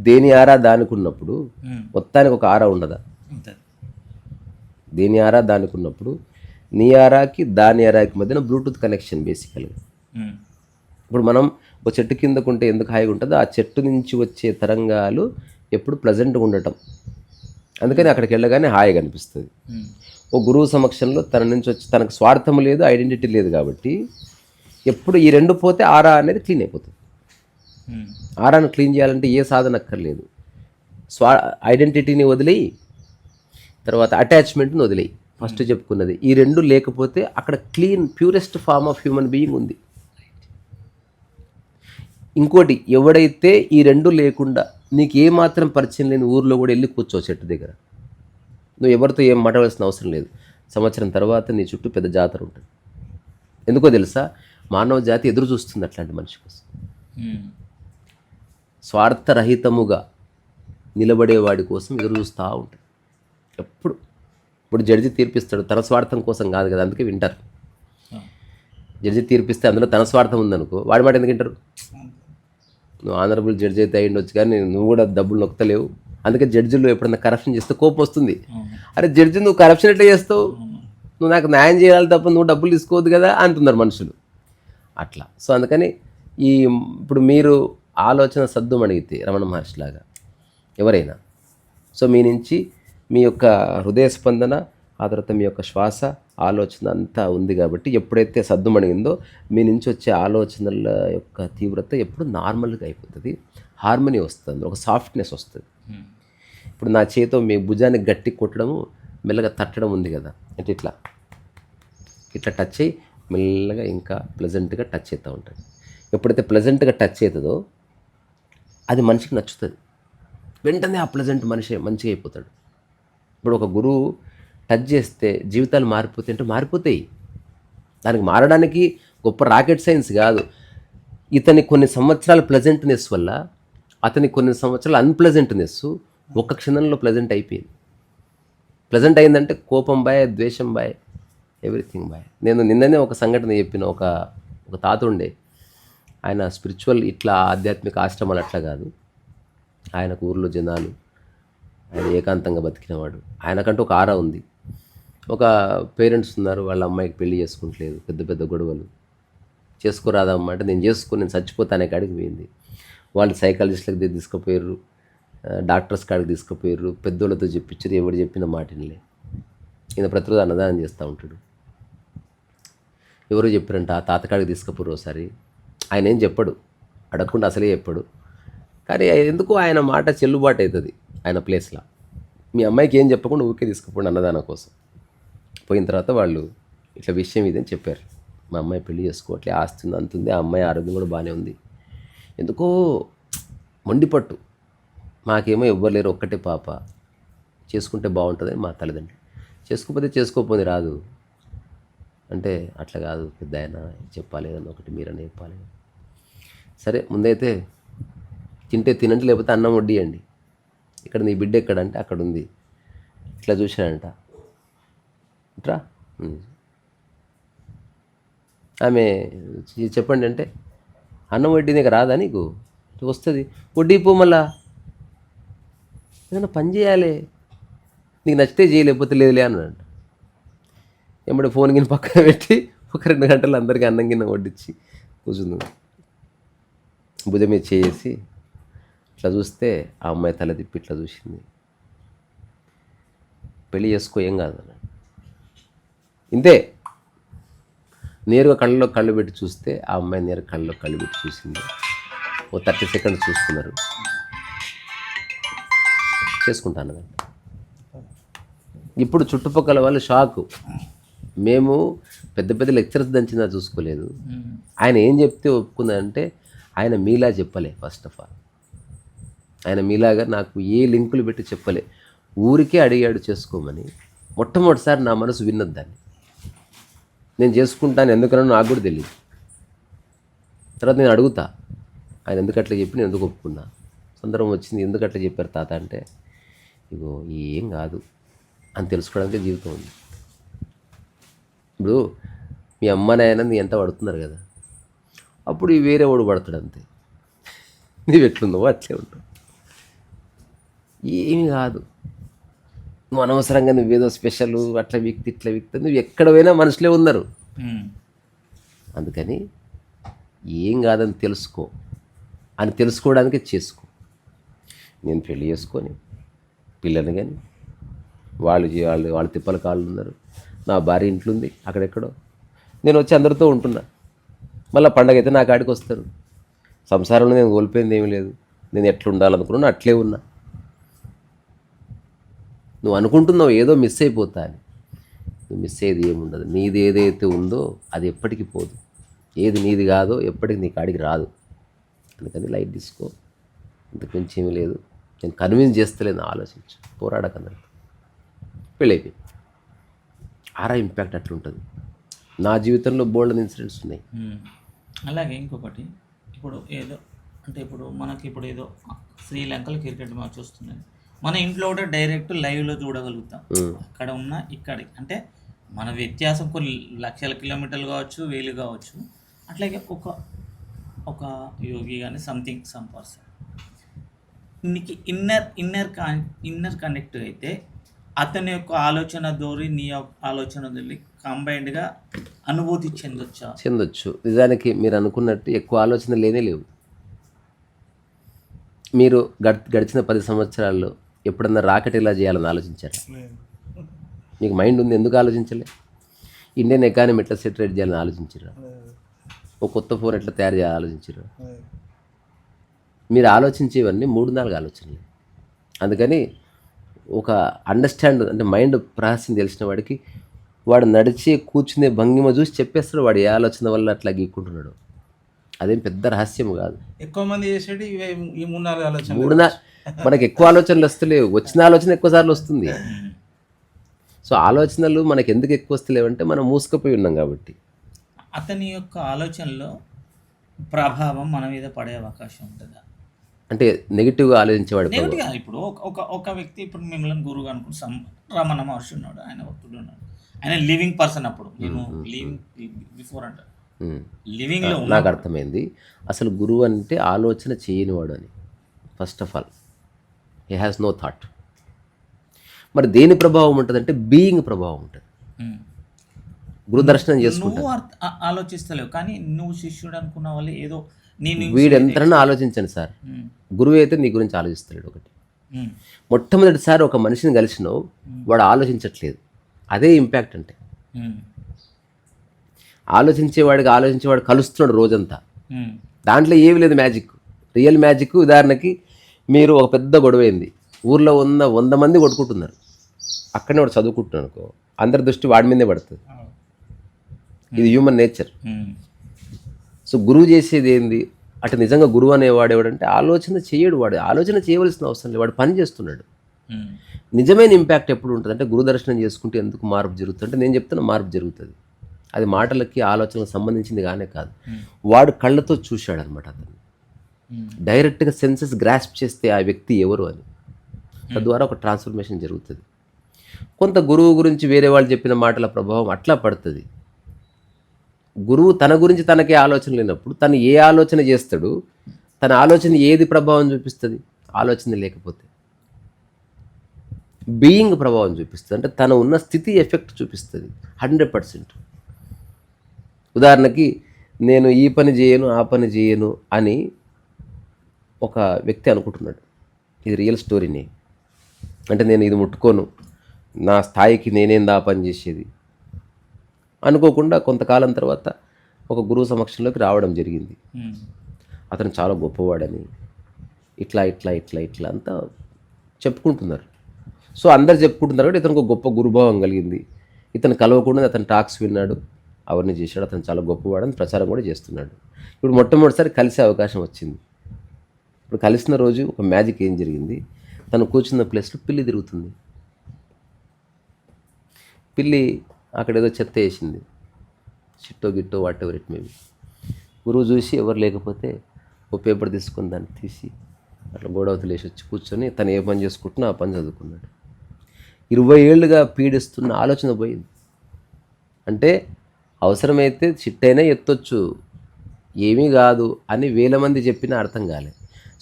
దేని ఆరా దానికి ఉన్నప్పుడు మొత్తానికి ఒక ఆరా ఉండదా? ఉంటుంది. దేని ఆరా దానికి ఉన్నప్పుడు నీ ఆరాకి దాని ఆరాకి మధ్యన బ్లూటూత్ కనెక్షన్ బేసికల్గా. ఇప్పుడు మనం ఒక చెట్టు కిందకుంటే ఎందుకు హాయిగా ఉంటుందో, ఆ చెట్టు నుంచి వచ్చే తరంగాలు ఎప్పుడు ప్లజెంట్గా ఉండటం, అందుకని అక్కడికి వెళ్ళగానే హాయిగా అనిపిస్తుంది. ఓ గురువు సమక్షంలో తన నుంచి వచ్చి తనకు స్వార్థం లేదు, ఐడెంటిటీ లేదు, కాబట్టి ఎప్పుడు ఈ రెండు పోతే ఆరా అనేది క్లీన్ అయిపోతుంది. ఆరాను క్లీన్ చేయాలంటే ఏ సాధన అక్కర్లేదు, ఐడెంటిటీని వదిలేయి, తర్వాత అటాచ్మెంట్ని వదిలేయి. ఫస్ట్ చెప్పుకున్నది ఈ రెండు లేకపోతే అక్కడ clean purest form of human being ఉంది. ఇంకోటి, ఎవడైతే ఈ రెండు లేకుండా నీకు ఏమాత్రం పరిచయం లేని ఊర్లో కూడా వెళ్ళి కూర్చో చెట్టు దగ్గర, నువ్వు ఎవరితో ఏం మాట్లాడాల్సిన అవసరం లేదు. సంవత్సరం తర్వాత నీ చుట్టూ పెద్ద జాతర ఉంటుంది. ఎందుకో తెలుసా? మానవ జాతి ఎదురు చూస్తుంది అట్లాంటి మనిషి కోసం. స్వార్థరహితముగా నిలబడేవాడి కోసం ఎదురు చూస్తూ ఉంటుంది ఎప్పుడు. ఇప్పుడు జడ్జి తీర్పిస్తాడు, తన స్వార్థం కోసం కాదు కదా, అందుకే వింటారు. జడ్జి తీర్పిస్తే అందులో తన స్వార్థం ఉందనుకో, వాడి మాట ఎందుకు వింటారు? నువ్వు ఆనరబుల్ జడ్జి అయితే అయ్యిండొచ్చు, కానీ నువ్వు కూడా డబ్బులు నొక్కలేవు. అందుకే జడ్జిలు ఎప్పుడన్నా కరప్షన్ చేస్తే కోపం వస్తుంది. అరే జడ్జి, నువ్వు కరప్షన్ ఎట్లా చేస్తావు? నువ్వు నాకు న్యాయం చేయాలి తప్ప నువ్వు డబ్బులు తీసుకోవద్దు కదా అంటున్నారు మనుషులు. అట్లా. సో అందుకని ఇప్పుడు మీరు ఆలోచన సద్దుమణిగితే రమణ మహర్షి లాగా ఎవరైనా, సో మీ నుంచి మీ యొక్క హృదయ స్పందన, ఆ తర్వాత మీ యొక్క శ్వాస, ఆలోచన అంతా ఉంది కాబట్టి ఎప్పుడైతే సద్దుమణిగిందో మీ నుంచి వచ్చే ఆలోచనల యొక్క తీవ్రత ఎప్పుడు నార్మల్గా అయిపోతుంది, హార్మనీ వస్తుంది, ఒక సాఫ్ట్నెస్ వస్తుంది. ఇప్పుడు నా చేతో మీ భుజాన్ని గట్టి కొట్టడము, మెల్లగా తట్టడం ఉంది కదా, అంటే ఇట్లా టచ్ అయ్యి మెల్లగా ఇంకా ప్లెజెంట్గా టచ్ అవుతూ ఉంటుంది. ఎప్పుడైతే ప్లెజెంట్గా టచ్ అవుతుందో అది మనిషికి నచ్చుతుంది, వెంటనే ఆ ప్లెజెంట్ మనిషి మంచిగా అయిపోతాడు. ఇప్పుడు ఒక గురువు టచ్ చేస్తే జీవితాలు మారిపోతాయి అంటే మారిపోతాయి. దానికి మారడానికి గొప్ప రాకెట్ సైన్స్ కాదు. ఇతని కొన్ని సంవత్సరాల ప్లెజెంట్నెస్ వల్ల అతని కొన్ని సంవత్సరాల అన్ప్లెజెంట్నెస్ ఒక్క క్షణంలో ప్లెజెంట్ అయిపోయింది. ప్లెజెంట్ అయిందంటే కోపం బాయ్, ద్వేషం బాయ్, ఎవ్రీథింగ్ బాయ్. నేను నిన్ననే ఒక సంఘటన చెప్పిన, ఒక తాత ఉండే, ఆయన స్పిరిచువల్ ఇట్లా ఆధ్యాత్మిక ఆశ్రమాలు అట్లా కాదు, ఆయనకు ఊర్లో జనాలు, ఆయన ఏకాంతంగా బతికినవాడు. ఆయనకంటూ ఒక ఆరా ఉంది. ఒక పేరెంట్స్ ఉన్నారు, వాళ్ళ అమ్మాయికి పెళ్లి చేసుకుంటలేదు, పెద్ద పెద్ద గొడవలు. చేసుకోరాదమ్మా అంటే నేను చచ్చిపోతానే కాడికి పోయింది. వాళ్ళు సైకాలజిస్ట్లకు తీసుకుపోయారు, డాక్టర్స్ కాడికి తీసుకుపోయారు, పెద్దోళ్ళతో చెప్పించారు, ఎవరు చెప్పిన మాటలే. ఈయన ప్రతిరోజు అన్నదానం చేస్తూ ఉంటాడు. ఎవరో చెప్పారంట, ఆ తాతకాడికి తీసుకుపోరు ఒకసారి. ఆయన ఏం చెప్పడు, అడగకుండా అసలే చెప్పాడు, కానీ ఎందుకు ఆయన మాట చెల్లుబాటు అవుతుంది ఆయన ప్లేస్లో. మీ అమ్మాయికి ఏం చెప్పకుండా ఊరికే తీసుకుపోండి అన్నదానం కోసం. పోయిన తర్వాత వాళ్ళు ఇట్లా విషయం ఇదని చెప్పారు, మా అమ్మాయి పెళ్లి చేసుకోవట్లే, ఆస్తుంది అంతుంది, ఆ అమ్మాయి ఆరోగ్యం కూడా బాగానే ఉంది. ఎందుకో మొండిపట్టు, మాకేమో ఎవ్వరు లేరు, ఒక్కటే పాప, చేసుకుంటే బాగుంటుందని మా తల్లిదండ్రులు. చేసుకోకపోతే చేసుకోకపోతే రాదు అంటే, అట్లా కాదు పెద్ద ఆయన చెప్పాలి ఏదన్నా ఒకటి, మీరని చెప్పాలి. సరే ముందైతే తింటే తినండి, లేకపోతే అన్నం వడ్డియండి. ఇక్కడ నీ బిడ్డ ఎక్కడంటే అక్కడ ఉంది, ఇట్లా చూశాడంట. ఇట్రా ఆమె చెప్పండి అంటే, అన్నం వడ్డీ నీకు రాదా, నీకు వస్తుంది, వడ్డీ పో, మళ్ళా ఏదైనా పని చేయాలి, నీకు నచ్చితే చేయలేకపోతే లేదులే అన్నాడు. ఎమ్మడే ఫోన్ గిన్నె పక్కన పెట్టి ఒక 2 గంటలు అందరికీ అన్నం గిన్నె వడ్డించి కూర్చుంది. భుజం మీద చేసి ఇట్లా చూస్తే ఆ అమ్మాయి తల తిప్పి ఇట్లా చూసింది. పెళ్ళి చేసుకో, ఏం కాదు అన్నాడు. ఇంతే. నేరుగా కళ్ళలో కళ్ళు పెట్టి చూస్తే ఆ అమ్మాయి నేరుగా కళ్ళలో కళ్ళు పెట్టి చూసింది. ఓ 30 సెకండ్స్ చూసుకున్నారు. చేసుకుంటాను కదా. ఇప్పుడు చుట్టుపక్కల వాళ్ళు షాకు. మేము పెద్ద పెద్ద లెక్చరర్స్ దంచినా చూసుకోలేదు. ఆయన ఏం చెప్తే ఒప్పుకుందంటే ఆయన మీలా చెప్పలే. ఫస్ట్ ఆఫ్ ఆల్ ఆయన మీలాగా నాకు ఏ లింకులు పెట్టి చెప్పలే. ఊరికే అడిగాడు చేసుకోమని. మొట్టమొదటిసారి నా మనసు విన్నది దాన్ని. నేను చేసుకుంటాను ఎందుకన్నా నాకు కూడా తెలియదు. తర్వాత నేను అడుగుతా, ఆయన ఎందుకు అట్లా చెప్పి నేను ఎందుకు ఒప్పుకున్నా, సందర్భం వచ్చింది, ఎందుకు అట్లా చెప్పారు తాత అంటే, ఇగో ఏం కాదు అని తెలుసుకోవడానికి జీవితం ఉంది. ఇప్పుడు మీ అమ్మ నాయన నీ ఎంత పడుతున్నారు కదా, అప్పుడు ఈ వేరే వాడు పడతాడు అంతే. నీవు ఎట్లున్నావో అట్లే ఉంటావు. ఏమి కాదు, నువ్వు అనవసరంగా నువ్వేదో స్పెషల్ అట్లా వ్యక్తి ఇట్లా వ్యక్తి, నువ్వు ఎక్కడ పోయినా మనుషులే ఉన్నారు. అందుకని ఏం కాదని తెలుసుకో అని తెలుసుకోవడానికే చేసుకో. నేను పెళ్లి చేసుకొని పిల్లలు కానీ వాళ్ళు తిప్పల కాళ్ళు ఉన్నారు, నా భార్య ఇంట్లో ఉంది అక్కడెక్కడో, నేను వచ్చి అందరితో ఉంటున్నా. మళ్ళీ పండగ అయితే నా కాడికి వస్తారు. సంసారంలో నేను కోల్పోయింది ఏమీ లేదు. నేను ఎట్లా ఉండాలనుకున్నా అట్లే ఉన్నా. నువ్వు అనుకుంటున్నావు ఏదో మిస్ అయిపోతా అని. నువ్వు మిస్ అయ్యేది ఏముండదు. నీది ఏదైతే ఉందో అది ఎప్పటికీ పోదు. ఏది నీది కాదో ఎప్పటికి నీ కాడికి రాదు. అందుకని లైట్ తీసుకో, ఇంతకు మించి ఏమీ లేదు. నేను కన్విన్స్ చేస్తలేను, ఆలోచించు, పోరాడకన్నాడు. పెళ్ళైపోయింది. ఆరా ఇంపాక్ట్ అట్లుంటుంది. నా జీవితంలో బోల్డ్ ఇన్సిడెంట్స్ ఉన్నాయి. అలాగే ఇంకొకటి, ఇప్పుడు ఏదో అంటే ఇప్పుడు మనకి ఇప్పుడు ఏదో శ్రీలంకలో క్రికెట్ మ్యాచ్ వస్తున్నాయి, మన ఇంట్లో కూడా డైరెక్ట్ లైవ్లో చూడగలుగుతాం. అక్కడ ఉన్న ఇక్కడి అంటే మన వ్యత్యాసం కొన్ని లక్షల కిలోమీటర్లు కావచ్చు, 1000 కావచ్చు. అట్లాగే ఒక యోగి కానీ సంథింగ్ సమ్ పర్సన్ నీకు ఇన్నర్ కనెక్ట్ అయితే అతని యొక్క ఆలోచన ధోరణి నీ యొక్క ఆలోచన ధోరణి కంబైన్డ్గా అనుభూతి చెందొచ్చు. నిజానికి మీరు అనుకున్నట్టు ఎక్కువ ఆలోచన లేవు. మీరు గడిచిన 10 సంవత్సరాల్లో ఎప్పుడన్నా రాకెట్ ఎలా చేయాలని ఆలోచించారా? మీకు మైండ్ ఉంది, ఎందుకు ఆలోచించలే? ఇండియన్ ఎకానమీ ఎట్లా సెటరేట్ చేయాలని ఆలోచించారా? ఒక కొత్త ఫోన్ ఎట్లా తయారు చేయాలని ఆలోచించారా? మీరు ఆలోచించేవన్నీ 3-4 ఆలోచనలు. అందుకని ఒక అండర్స్టాండ్ అంటే మైండ్ ప్రాసెసింగ్ తెలిసిన వాడికి వాడు నడిచే కూర్చునే భంగిమ చూసి చెప్పేస్తాడు వాడు ఏ ఆలోచన వల్ల అట్లా గీక్కుంటున్నాడు. అదేం పెద్ద రహస్యం కాదు. ఎక్కువ మంది చేసేది ఇవే ఈ 3-4 ఆలోచనలు. మనకి ఎక్కువ ఆలోచనలు వస్తలేవు, వచ్చిన ఆలోచన ఎక్కువ సార్లు వస్తుంది. సో ఆలోచనలు మనకి ఎందుకు ఎక్కువ వస్తలేవంటే మనం మూసుకుపోయి ఉన్నాం కాబట్టి. అతని యొక్క ఆలోచనలో ప్రభావం మన మీద పడే అవకాశం ఉంటుందా? అంటే నెగిటివ్గా ఆలోచించేవాడు. నెగిటివ్గా ఇప్పుడు ఒక వ్యక్తి ఇప్పుడు మిమ్మల్ని గురువు అనుకుని రమణ మహర్షి ఉన్నాడు, ఆయన భక్తుడు ఉన్నాడు, ఆయన లివింగ్ పర్సన్. అప్పుడు నేను లివింగ్ బిఫోర్ అంటారు లివింగ్లో. నాకు అర్థమైంది అసలు గురువు అంటే ఆలోచన చేయనివాడు అని. First of all he has no thought. మరి దేని ప్రభావం ఉంటుంది అంటే బీయింగ్ ప్రభావం ఉంటుంది. గురు దర్శనం చేసుకుంటా ఆలోచిస్తలేవు కానీ నువ్వు శిష్యుడు అనుకున్న వాళ్ళు ఏదో వీడు ఎంతైనా ఆలోచించండి సార్, గురువు అయితే నీ గురించి ఆలోచిస్తలేడు. ఒకటి మొట్టమొదటిసారి ఒక మనిషిని కలిసినావు, వాడు ఆలోచించట్లేదు, అదే ఇంపాక్ట్ అంటే. ఆలోచించేవాడు కలుస్తున్నాడు రోజంతా, దాంట్లో ఏమి లేదు మ్యాజిక్, రియల్ మ్యాజిక్. ఉదాహరణకి మీరు ఒక పెద్ద గొడవ అయింది, ఊర్లో ఉన్న 100 మంది కొట్టుకుంటున్నారు, అక్కడనే వాడు చదువుకుంటున్నాడు అనుకో, అందరి దృష్టి వాడి మీదే పడుతుంది. ఇది హ్యూమన్ నేచర్. సో గురువు చేసేది ఏంది అటు నిజంగా గురువు అనేవాడు ఎవడంటే ఆలోచన చేయడు. వాడు ఆలోచన చేయవలసిన అవసరం లేదు, వాడు పని చేస్తున్నాడు. నిజమైన ఇంపాక్ట్ ఎప్పుడు ఉంటుంది అంటే గురు దర్శనం చేసుకుంటే ఎందుకు మార్పు జరుగుతుంది అంటే నేను చెప్తున్నా మార్పు జరుగుతుంది. అది మాటలకి ఆలోచనలకు సంబంధించింది కానే కాదు. వాడు కళ్ళతో చూశాడు అనమాట. అతను డైరెక్ట్గా సెన్సెస్ గ్రాస్ప్ చేస్తే ఆ వ్యక్తి ఎవరు అని, తద్వారా ఒక ట్రాన్స్ఫర్మేషన్ జరుగుతుంది. కొంత గురువు గురించి వేరే వాళ్ళు చెప్పిన మాటల ప్రభావం అట్లా పడుతుంది. గురువు తన గురించి తనకే ఆలోచన లేనప్పుడు తను ఏ ఆలోచన చేస్తాడు, తన ఆలోచన ఏది ప్రభావం చూపిస్తుంది? ఆలోచన లేకపోతే బీయింగ్ ప్రభావం చూపిస్తుంది. అంటే తన ఉన్న స్థితి ఎఫెక్ట్ చూపిస్తుంది 100%. ఉదాహరణకి నేను ఈ పని చేయను ఆ పని చేయను అని ఒక వ్యక్తి అనుకుంటున్నాడు. ఇది రియల్ స్టోరీని. అంటే నేను ఇది ముట్టుకోను, నా స్థాయికి నేనేందా ఆ పని చేసేది అనుకోకుండా కొంతకాలం తర్వాత ఒక గురువు సమక్షంలోకి రావడం జరిగింది. అతను చాలా గొప్పవాడని ఇట్లా ఇట్లా ఇట్లా ఇట్లా అంతా చెప్పుకుంటున్నారు. సో అందరు చెప్పుకుంటున్నారు కాబట్టి ఇతనికి ఒక గొప్ప గురుభావం కలిగింది. ఇతను కలవకుండా అతను టాక్స్ విన్నాడు, అవన్నీ చేశాడు, అతను చాలా గొప్పవాడని ప్రచారం కూడా చేస్తున్నాడు. ఇప్పుడు మొట్టమొదటిసారి కలిసే అవకాశం వచ్చింది. ఇప్పుడు కలిసిన రోజు ఒక మ్యాజిక్ ఏం జరిగింది, తను కూర్చున్న ప్లేస్లో పిల్లి తిరుగుతుంది. పిల్లి అక్కడ ఏదో చెత్త వేసింది, చిట్టో గిట్టో వాట్ ఎవర్ ఇట్ మేబీ. గురువు చూసి ఎవరు లేకపోతే ఓ పేపర్ తీసుకొని దాన్ని తీసి అట్లా గోడవతలు వేసి వచ్చి కూర్చొని తను ఏ పని చేసుకుంటున్నా ఆ పని చదువుకున్నాడు. 20 ఏళ్ళుగా పీడిస్తున్న ఆలోచన పోయింది. అంటే అవసరమైతే చిట్టైనా ఎత్తొచ్చు, ఏమీ కాదు అని 1000 మంది చెప్పినా అర్థం కాలేదు.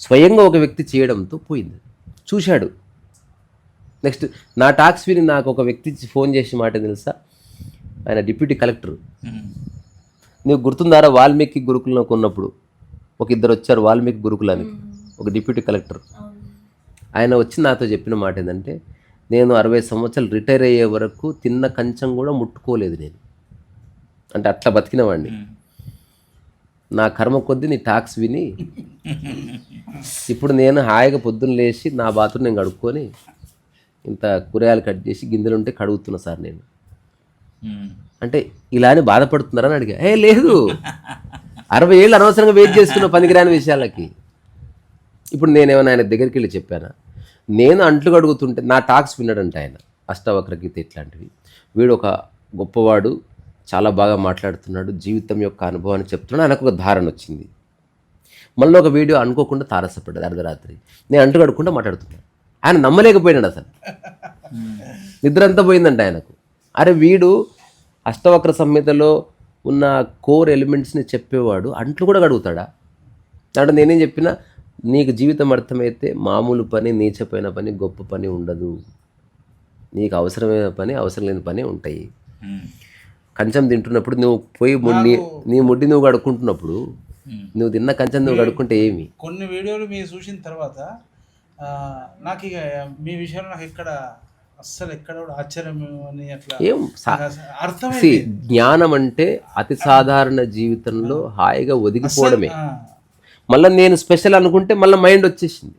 స్వయంగా ఒక వ్యక్తి చేయడంతో పోయింది. చూశాడు. నెక్స్ట్ నా టాక్స్ విని నాకు ఒక వ్యక్తి ఫోన్ చేసి మాట తెలుసా, ఆయన డిప్యూటీ కలెక్టర్. నీకు గుర్తుందారా వాల్మీకి గురుకులంలో ఉన్నప్పుడు ఒక ఇద్దరు వచ్చారు వాల్మీకి గురుకులానికి, ఒక డిప్యూటీ కలెక్టర్. ఆయన వచ్చి నాతో చెప్పిన మాట ఏంటంటే, నేను 60 సంవత్సరాలు రిటైర్ అయ్యే వరకు తిన్న కంచం కూడా ముట్టుకోలేదు నేను. అంటే అట్లా బతికినవాడిని. నా కర్మ కొద్దీ నీ టాక్స్ విని ఇప్పుడు నేను హాయిగా పొద్దున్న లేచి నా బాత్రూమ్ నేను కడుక్కొని ఇంత కూరగాయలు కట్ చేసి గిన్నెలుంటే కడుగుతున్నా సార్ నేను. అంటే ఇలానే బాధపడుతున్నారని అడిగా. లేదు, 60 ఏళ్ళు అనవసరంగా వెయిట్ చేస్తున్న పనికిరాని విషయాలకి. ఇప్పుడు నేనేమైనా ఆయన దగ్గరికి వెళ్ళి చెప్పానా? నేను అంట్లు కడుగుతుంటే నా టాక్స్ విన్నాడంట ఆయన, అష్టావక్ర గీత ఇట్లాంటివి. వీడు ఒక గొప్పవాడు, చాలా బాగా మాట్లాడుతున్నాడు, జీవితం యొక్క అనుభవాన్ని చెప్తున్నాడు. ఆయనకు ఒక ధారణ వచ్చింది. మళ్ళీ ఒక వీడియో అనుకోకుండా తారసపడ్డది అర్ధరాత్రి. నేను అంట్లు కడుక్కుంటూ మాట్లాడుతున్నాను. ఆయన నమ్మలేకపోయినాడు అసలు, నిద్ర అంతా పోయిందంట ఆయనకు. అరే వీడు అష్టవక్ర సంహితలో ఉన్న కోర్ ఎలిమెంట్స్ని చెప్పేవాడు అంట్లు కూడా కడుగుతాడా? అంటే నేనేం చెప్పినా, నీకు జీవితం అర్థమైతే మామూలు పని, నీచపోయిన పని, గొప్ప పని ఉండదు. నీకు అవసరమైన పని, అవసరం లేని పని ఉంటాయి. కంచం తింటున్నప్పుడు నువ్వు పోయి నీ ముడ్డి నువ్వు కడుక్కుంటున్నప్పుడు నువ్వు తిన్న కంచం నువ్వు కడుక్కుంటే ఏమి? కొన్ని వీడియోలు మీరు చూసిన తర్వాత నాకు ఇక మీ విషయంలో నాకు అస్సలు ఎక్కడ కూడా ఆశ్చర్యం అని అట్లా ఏం అర్థమైంది. జ్ఞానం అంటే అతి సాధారణ జీవితంలో హాయిగా ఒదిగిపోవడమే. మళ్ళీ నేను స్పెషల్ అనుకుంటే మళ్ళీ మైండ్ వచ్చేసింది.